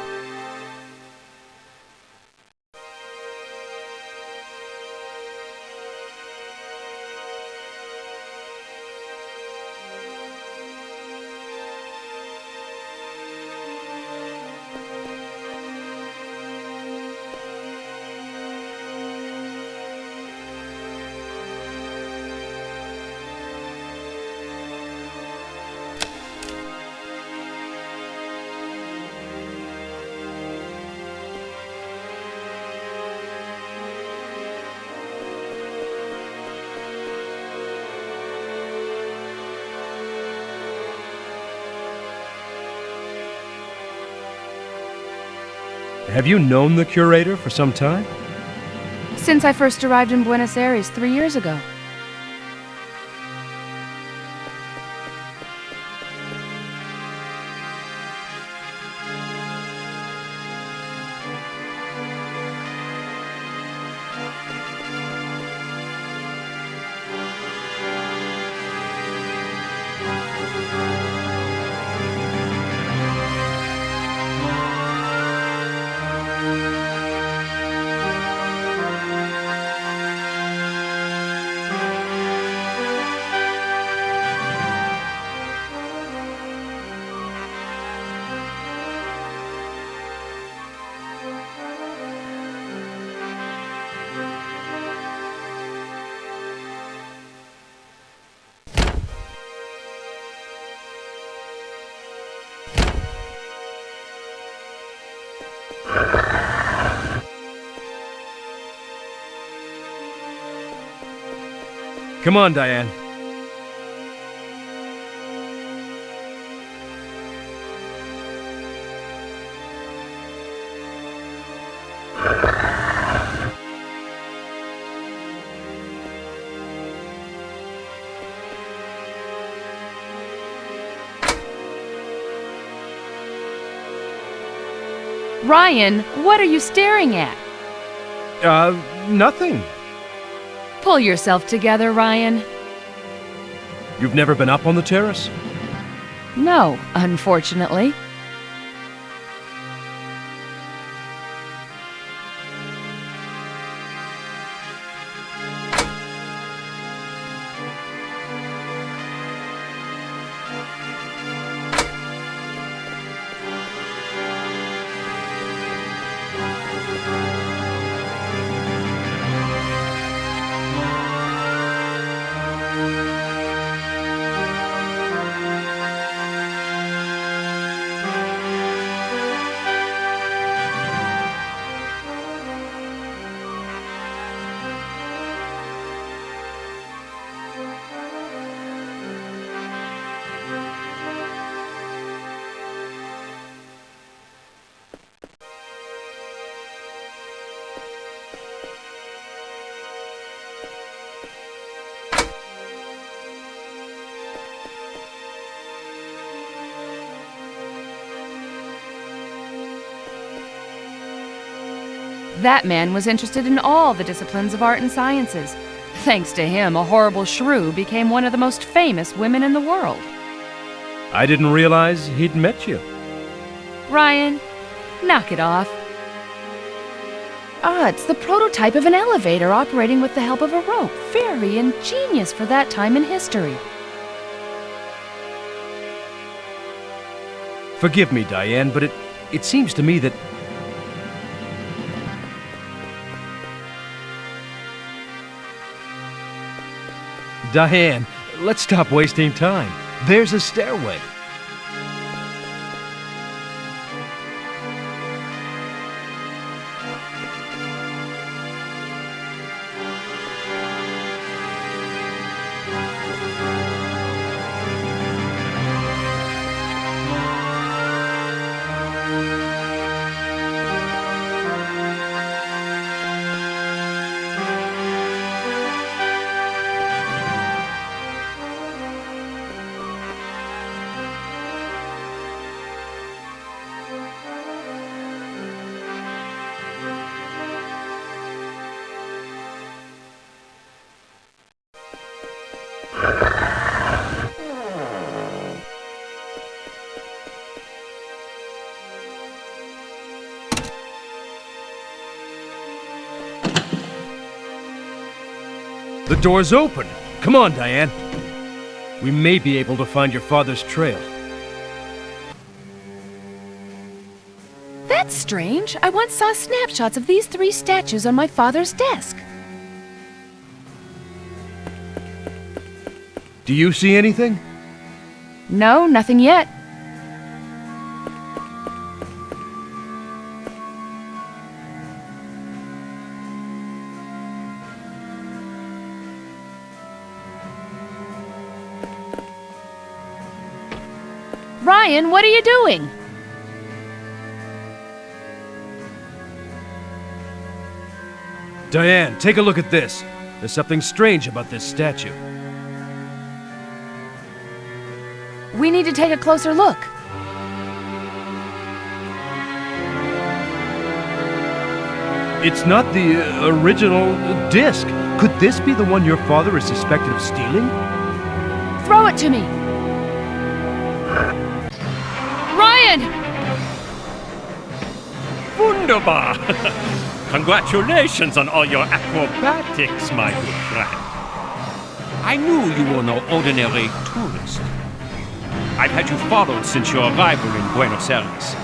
E: Have you known the curator for some time?
Q: Since I first arrived in Buenos Aires 3 years ago.
E: Come on, Diane.
Q: Ryan, what are you staring at?
E: Nothing.
Q: Pull yourself together, Ryan.
E: You've never been up on the terrace?
Q: No, unfortunately. That man was interested in all the disciplines of art and sciences. Thanks to him, a horrible shrew became one of the most famous women in the world.
E: I didn't realize he'd met you.
Q: Ryan, knock it off. Ah, it's the prototype of an elevator operating with the help of a rope. Very ingenious for that time in history.
E: Forgive me, Diane, but it seems to me that... Diane, let's stop wasting time. There's a stairway. The door's open. Come on, Diane. We may be able to find your father's trail.
Q: That's strange. I once saw snapshots of these 3 statues on my father's desk.
E: Do you see anything?
Q: No, nothing yet. Ryan, what are you doing?
E: Diane, take a look at this. There's something strange about this statue.
Q: We need to take a closer look.
E: It's not the original disc. Could this be the one your father is suspected of stealing?
Q: Throw it to me. Ryan!
N: Wunderbar! Congratulations on all your acrobatics, my good friend. I knew you were no ordinary tourist. I've had you followed since your arrival in Buenos Aires.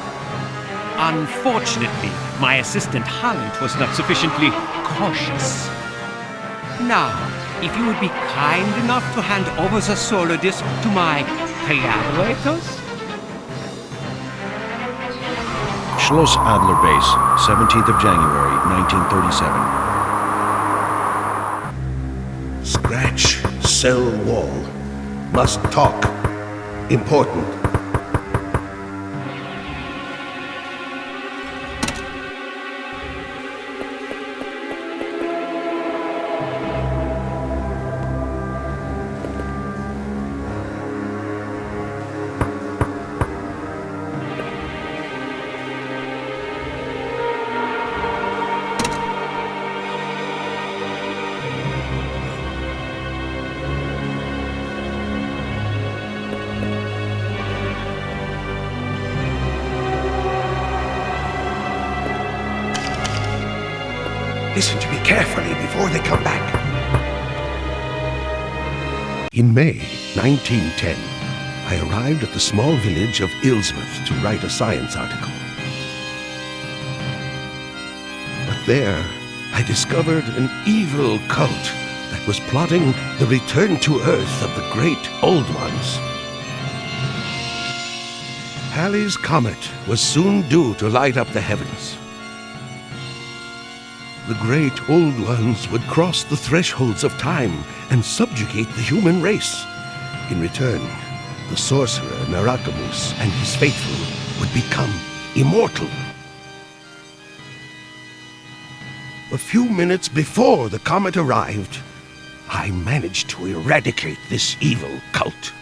N: Unfortunately, my assistant Holland was not sufficiently cautious. Now, if you would be kind enough to hand over the solar disk to my collaborators?
A: Schlossadler Base, 17th of January, 1937.
R: Scratch, cell wall. Must talk. Important. Listen to me carefully before they come back. In May 1910, I arrived at the small village of Illsmouth to write a science article. But there, I discovered an evil cult that was plotting the return to Earth of the great Old Ones. Halley's Comet was soon due to light up the heavens. The great Old Ones would cross the thresholds of time and subjugate the human race. In return, the sorcerer Narakamus and his faithful would become immortal. A few minutes before the comet arrived, I managed to eradicate this evil cult.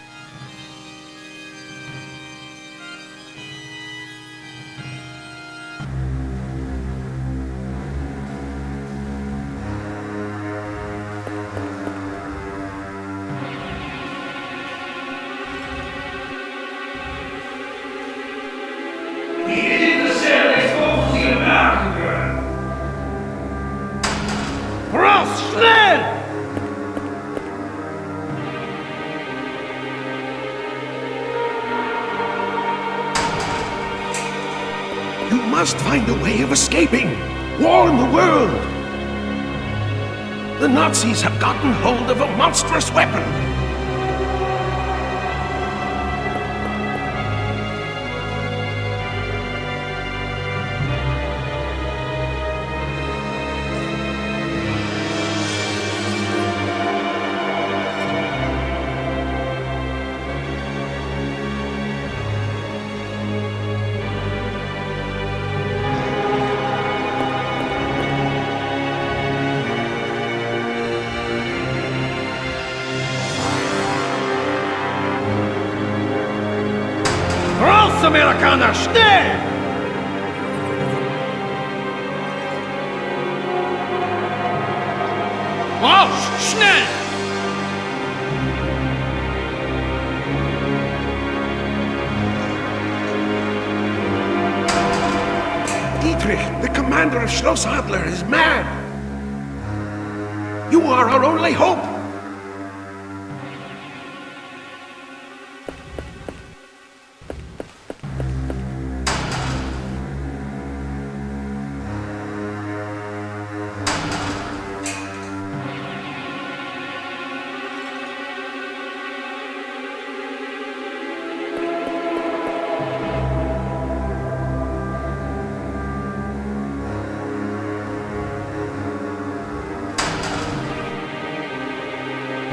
R: You must find a way of escaping. Warn the world. The Nazis have gotten hold of a monstrous weapon.
J: Amerikaner, schnell!
H: Raus! Schnell!
R: Dietrich, the commander of Schlossadler, is mad. You are our only hope!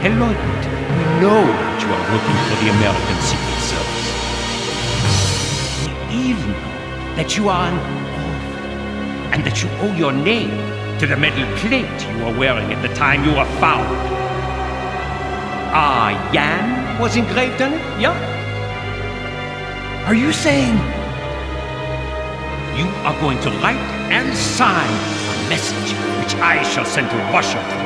N: Hello, we know that you are working for the American Secret Service. We even know that you are an orphan, and that you owe your name to the metal plate you were wearing at the time you were found. Jan was engraved on it, yeah? Are you saying you are going to write and sign a message which I shall send to Washington?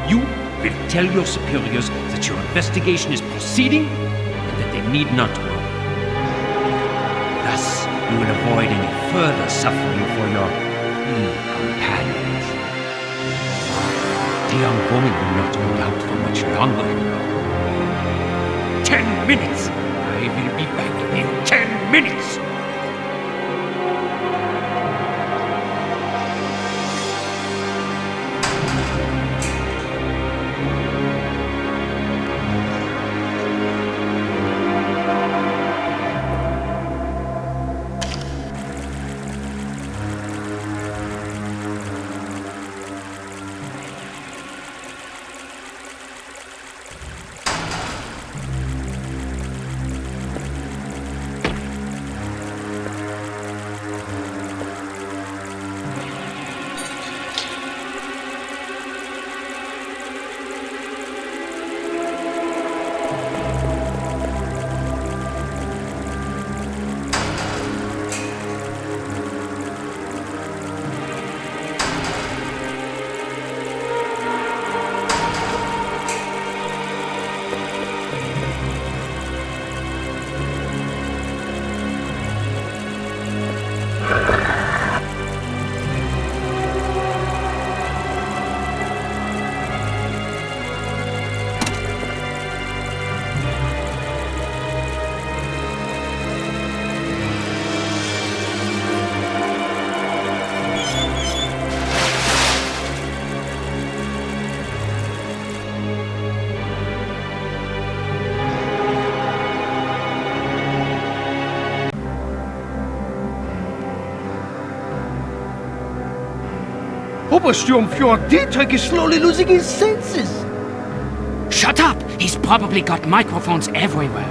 N: You will tell your superiors that your investigation is proceeding and that they need not worry. Thus, you will avoid any further suffering for your companions. The young woman will not hold out for much longer. 10 minutes! I will be back in 10 minutes!
J: Obersturmführer Dietrich is slowly losing his senses.
S: Shut up! He's probably got microphones everywhere.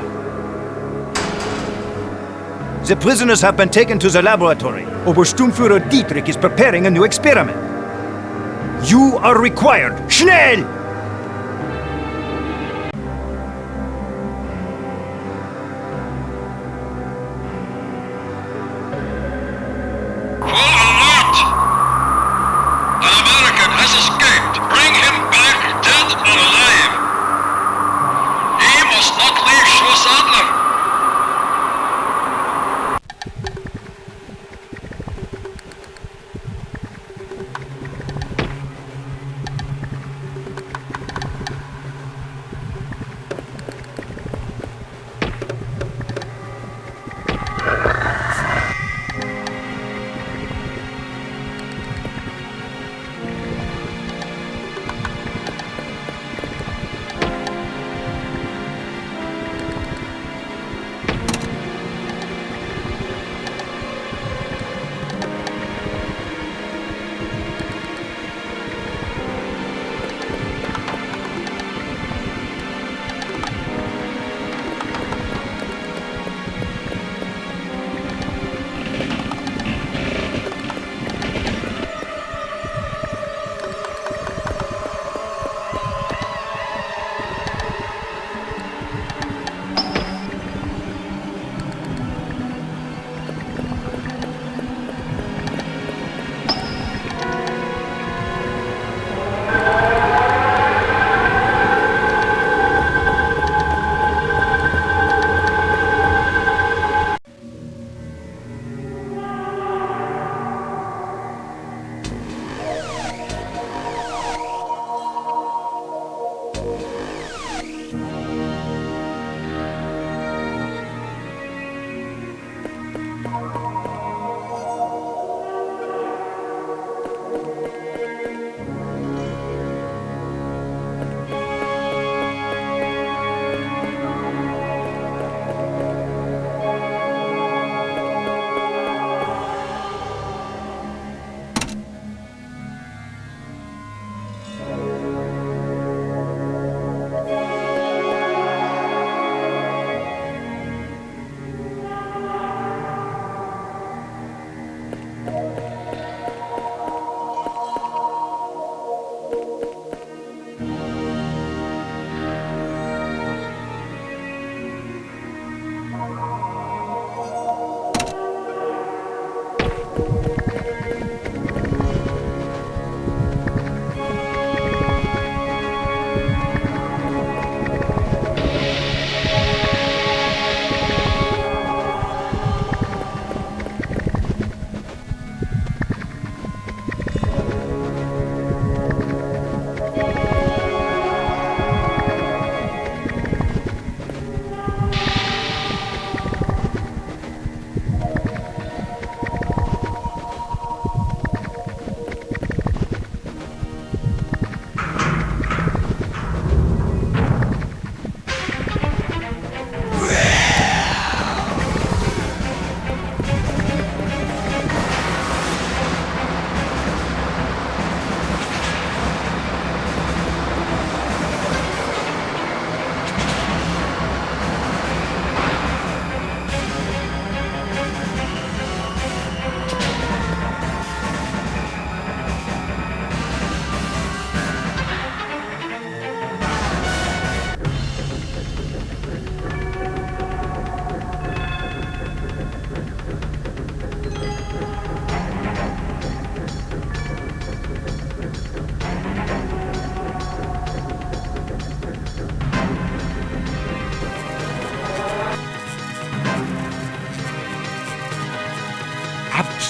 P: The prisoners have been taken to the laboratory. Obersturmführer Dietrich is preparing a new experiment. You are required. Schnell!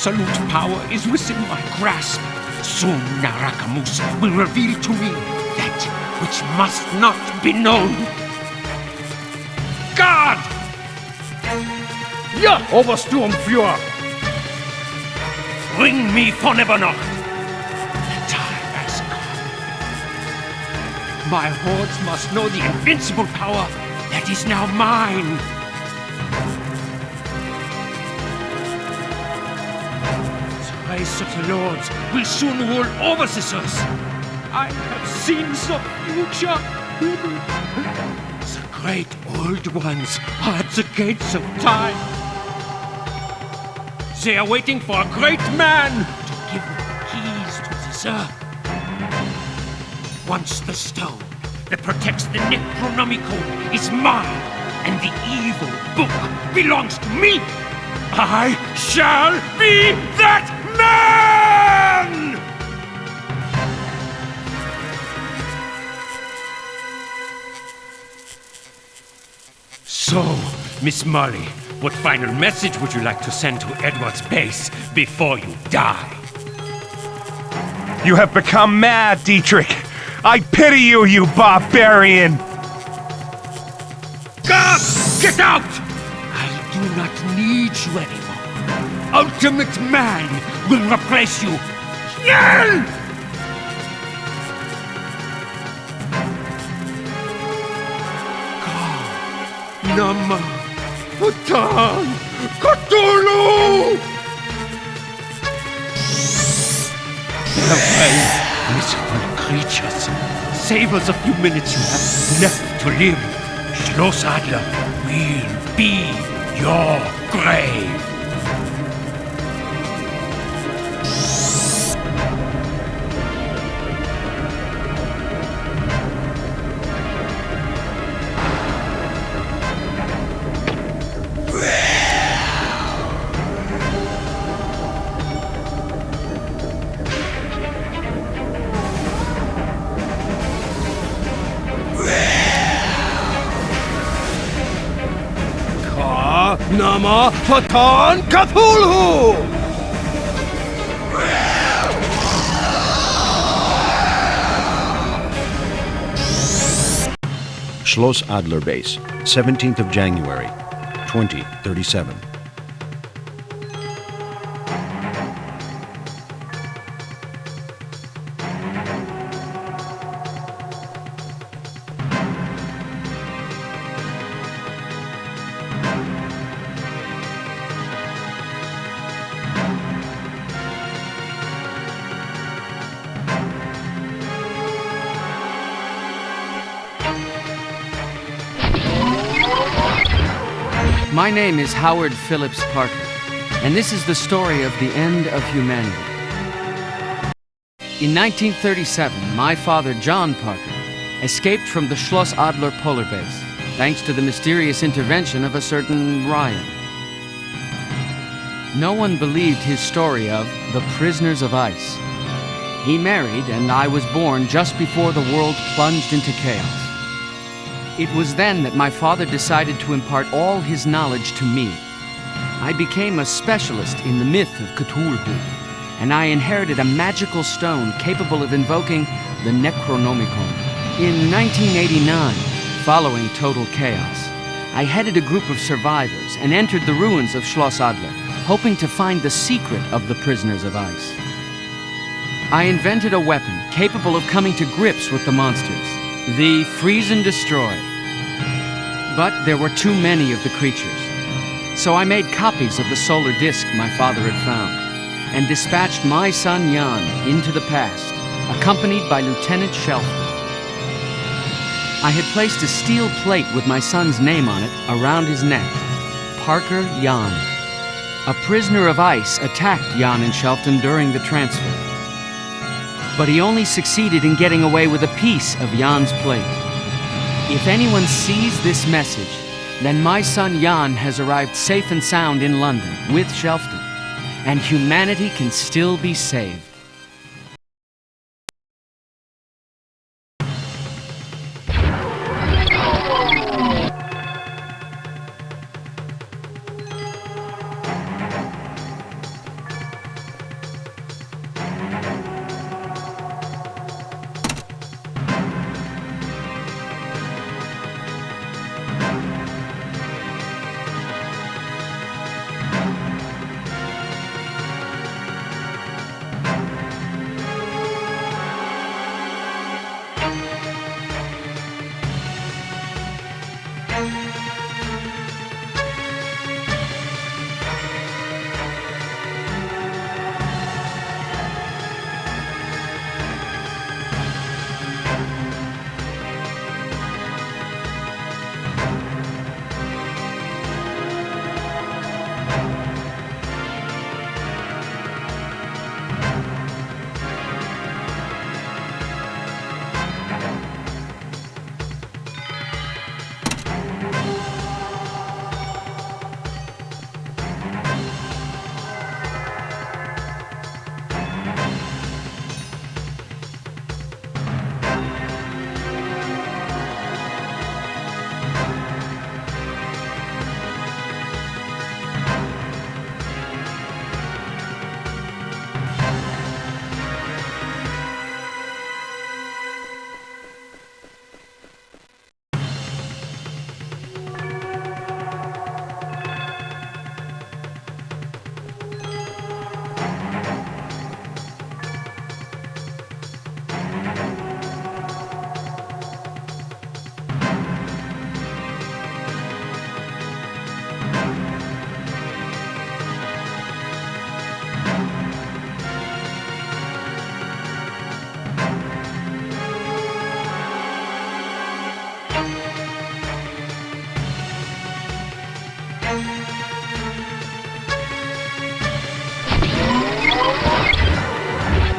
N: absolute power is within my grasp. Soon Narakamus will reveal to me that which must not be known. Guard! Ja, Obersturmführer! Bring me von Nacht! The time has come. My hordes must know the invincible power that is now mine. The race of the lords will soon rule over this earth. I have seen the future. The great old ones are at the gates of time. They are waiting for a great man to give them the keys to this earth. Once the stone that protects the Necronomicon is mine, and the evil book belongs to me, I shall be that man! So, Miss Molly, what final message would you like to send to Edward's base before you die?
T: You have become mad, Dietrich! I pity you, you barbarian!
N: God, get out! I do not need you anymore. Ultimate Man will replace you. Yell! God, Nama, Putan, Cthulhu! Farewell, miserable creatures. Save us a few minutes you have left to live. Schlossadler will be your grave.
J: Nama Patan Cthulhu!
A: Schlossadler Base, 17th of January, 2037.
U: My name is Howard Phillips Parker, and this is the story of the end of humanity. In 1937, my father, John Parker, escaped from the Schlossadler Polar Base, thanks to the mysterious intervention of a certain Ryan. No one believed his story of the prisoners of ice. He married, and I was born just before the world plunged into chaos. It was then that my father decided to impart all his knowledge to me. I became a specialist in the myth of Cthulhu, and I inherited a magical stone capable of invoking the Necronomicon. In 1989, following total chaos, I headed a group of survivors and entered the ruins of Schlossadler, hoping to find the secret of the prisoners of ice. I invented a weapon capable of coming to grips with the monsters. The freeze and destroy. But there were too many of the creatures. So I made copies of the solar disk my father had found, and dispatched my son Jan into the past, accompanied by Lieutenant Shelton. I had placed a steel plate with my son's name on it around his neck. Parker Jan. A prisoner of ice attacked Jan and Shelton during the transfer. But he only succeeded in getting away with a piece of Jan's plate. If anyone sees this message, then my son Jan has arrived safe and sound in London with Shelton, and humanity can still be saved.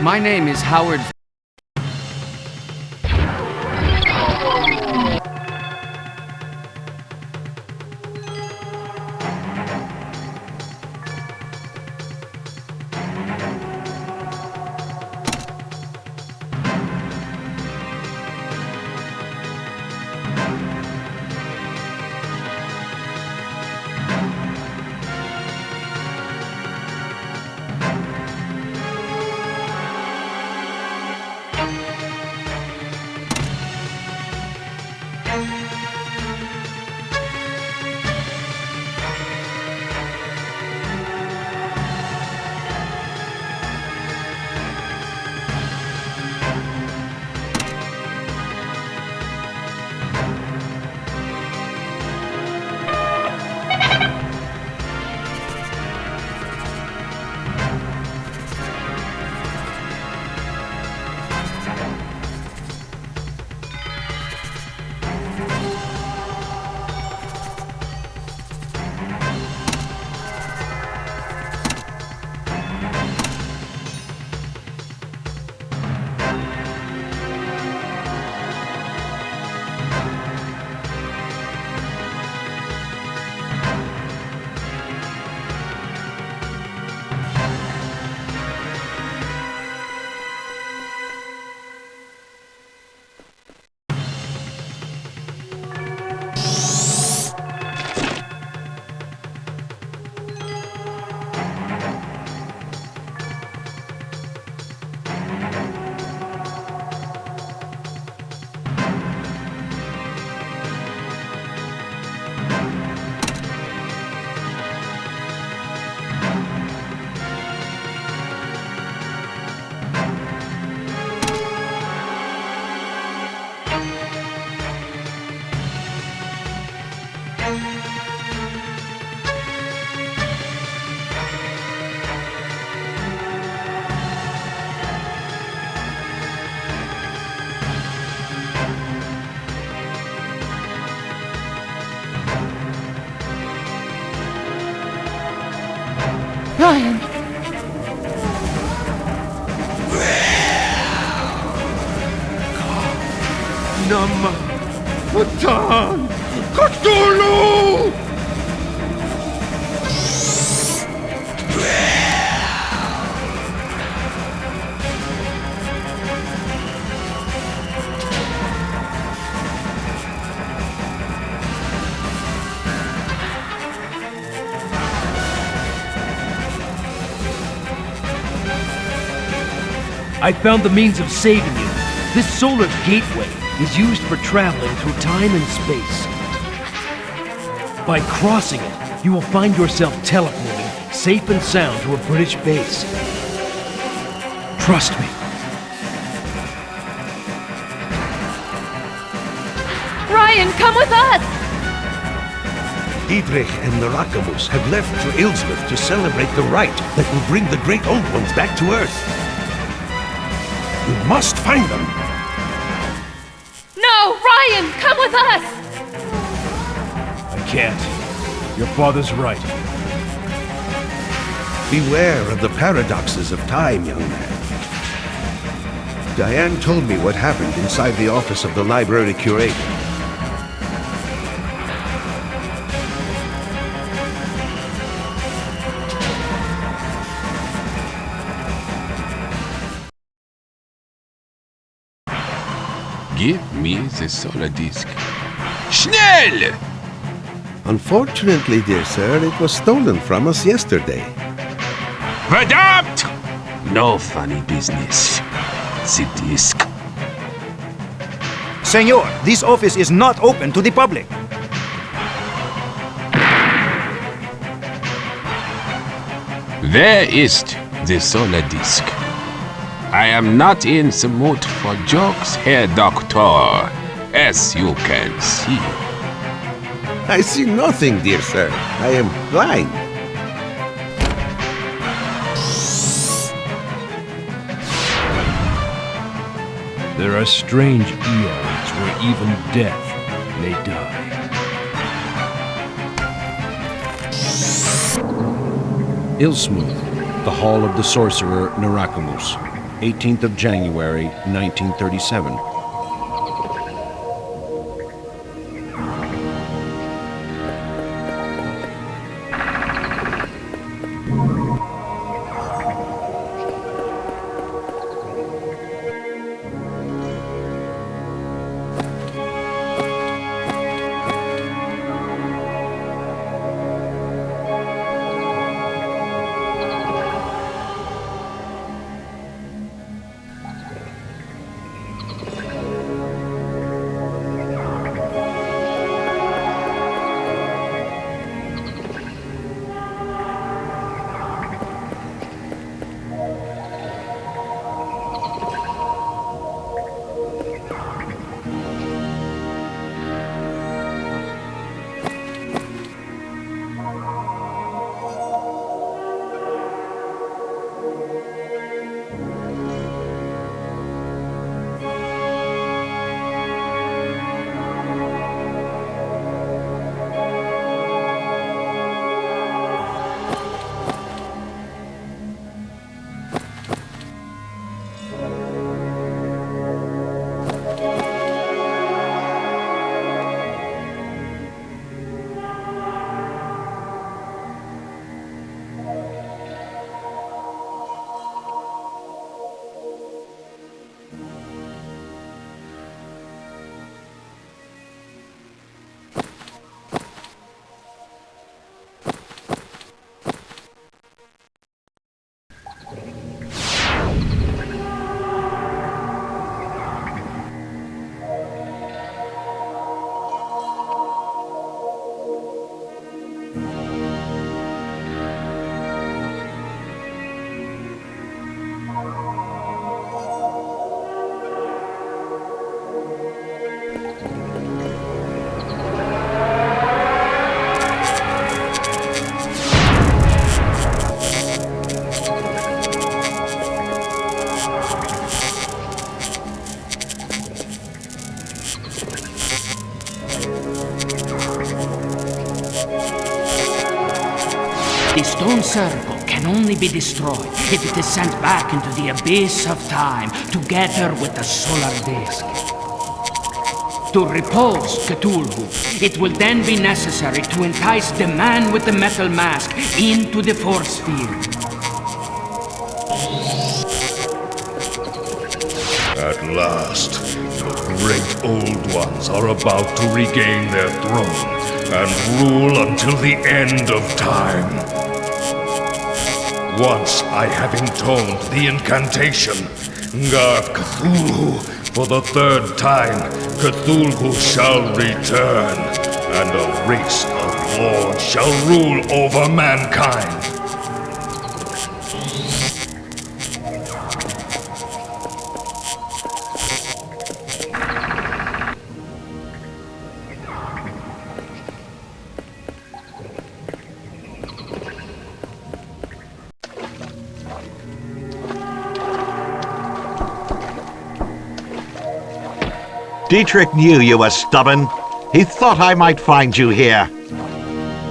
U: My name is Howard.
Q: Ryan!
L: Nama Matan Cthulhu!
E: I found the means of saving you. This solar gateway is used for traveling through time and space. By crossing it, you will find yourself teleporting, safe and sound, to a British base. Trust me.
Q: Ryan, come with us!
L: Dietrich and Narakamus have left for Illsmouth to celebrate the rite that will bring the great old ones back to Earth. We must find them.
Q: No, Ryan, come with us!
E: I can't. Your father's right.
L: Beware of the paradoxes of time, young man. Diane told me what happened inside the office of the library curator.
F: Give me the solar disk. Schnell!
R: Unfortunately, dear sir, it was stolen from us yesterday.
F: Verdammt! No funny business. The disk.
P: Senor, this office is not open to the public.
F: Where ist the solar disk? I am not in the mood for jokes, Herr Doctor, as you can see.
R: I see nothing, dear sir. I am blind.
E: There are strange eons where even death may die.
A: Illsmouth, the hall of the sorcerer Narakamus. 18th of January, 1937.
S: The stone circle can only be destroyed if it is sent back into the abyss of time together with the solar disk. To repulse Cthulhu, it will then be necessary to entice the man with the metal mask into the force field.
D: At last, the great old ones are about to regain their throne and rule until the end of time. Once I have intoned the incantation, Gar Cthulhu, for the third time, Cthulhu shall return, and a race of lords shall rule over mankind.
K: Dietrich knew you were stubborn. He thought I might find you here.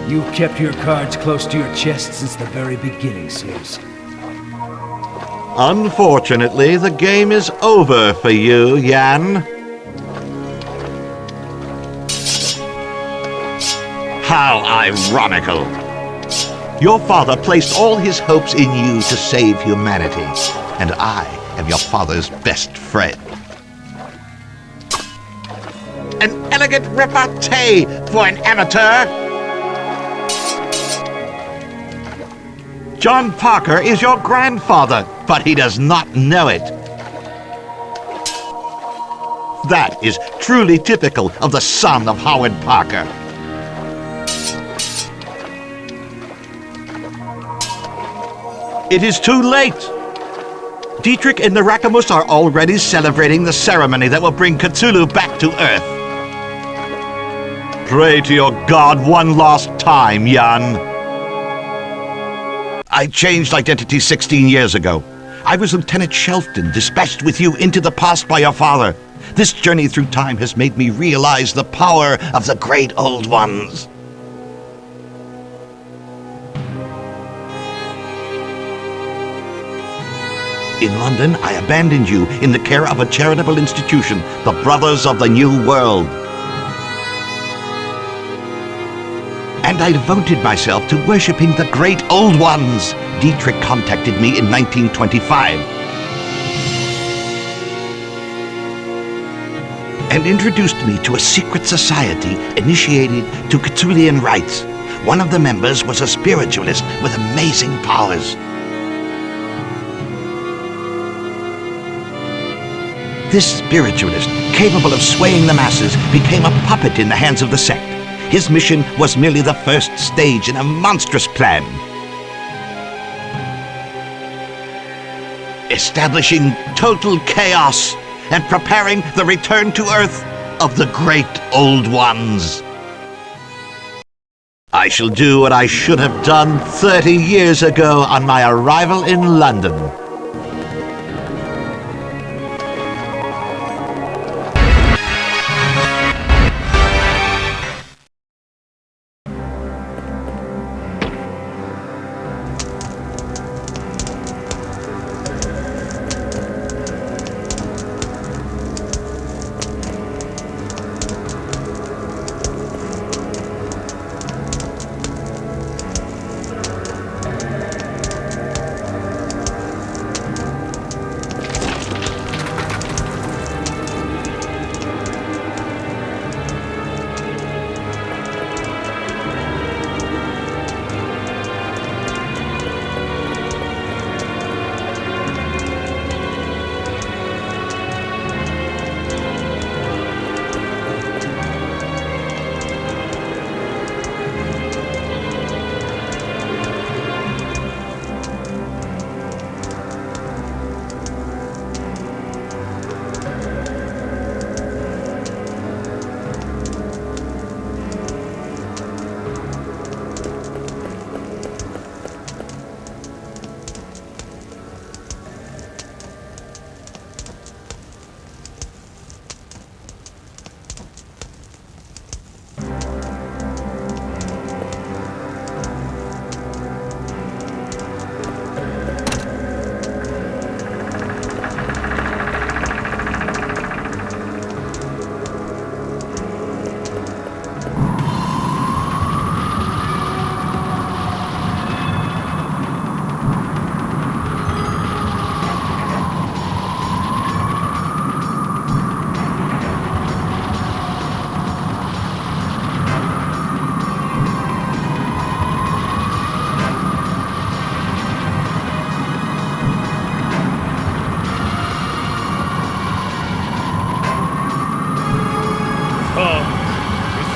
E: You've kept your cards close to your chest since the very beginning, Sears.
K: Unfortunately, the game is over for you, Jan. How ironical. Your father placed all his hopes in you to save humanity, and I am your father's best friend. An elegant repartee for an amateur. John Parker is your grandfather, but he does not know it. That is truly typical of the son of Howard Parker. It is too late. Dietrich and the Rakamus are already celebrating the ceremony that will bring Cthulhu back to Earth. Pray to your god one last time, Jan. I changed identity 16 years ago. I was Lieutenant Shelton, dispatched with you into the past by your father. This journey through time has made me realize the power of the great old ones. In London, I abandoned you in the care of a charitable institution, the Brothers of the New World. And I devoted myself to worshipping the great old ones. Dietrich contacted me in 1925 and introduced me to a secret society initiated to Cthulian rites. One of the members was a spiritualist with amazing powers. This spiritualist, capable of swaying the masses, became a puppet in the hands of the sect. His mission was merely the first stage in a monstrous plan. Establishing total chaos and preparing the return to Earth of the great old ones. I shall do what I should have done 30 years ago on my arrival in London.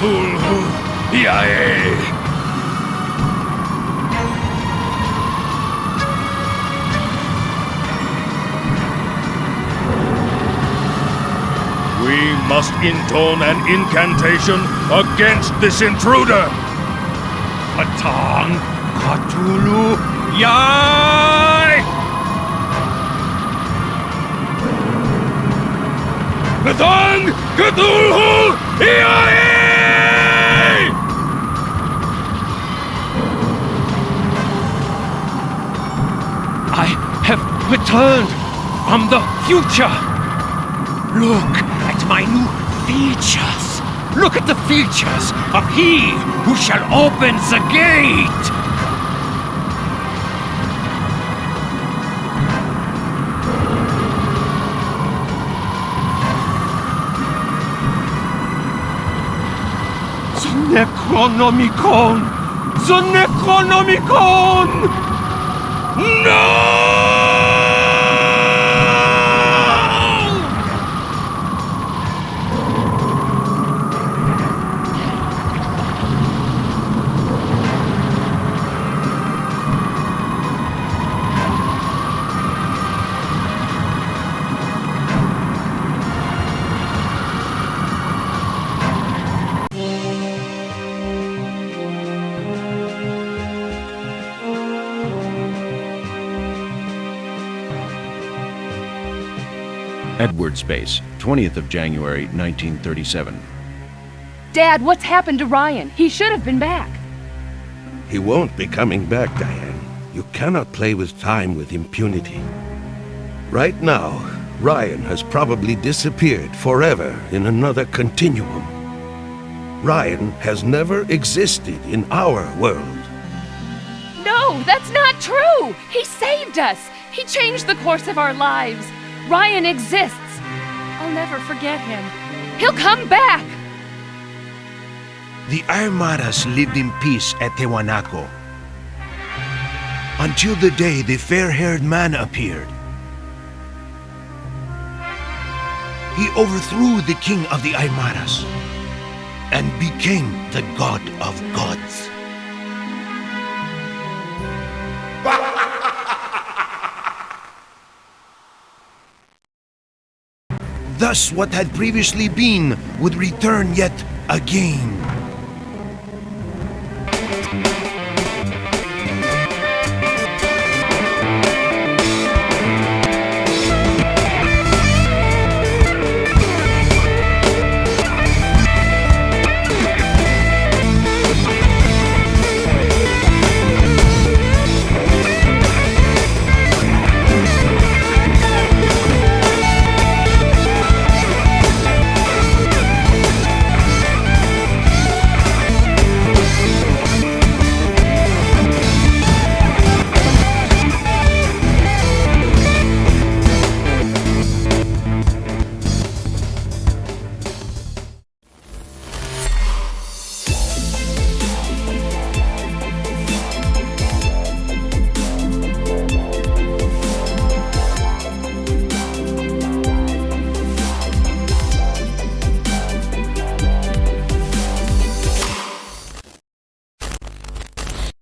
D: Cthulhu, Iae! We must intone an incantation against this intruder! Patang Cthulhu, Iae! Patang Cthulhu, Iae!
N: I have returned from the future. Look at my new features. Look at the features of he who shall open the gate. The Necronomicon! The Necronomicon! No!
A: Edwards Base, 20th of January, 1937.
Q: Dad, what's happened to Ryan? He should have been back.
R: He won't be coming back, Diane. You cannot play with time with impunity. Right now, Ryan has probably disappeared forever in another continuum. Ryan has never existed in our world.
Q: No, that's not true! He saved us! He changed the course of our lives! Ryan exists! I'll never forget him. He'll come back!
L: The Armadas lived in peace at Tihuanica until the day the fair-haired man appeared. He overthrew the king of the Armadas and became the god of gods. Thus what had previously been would return yet again.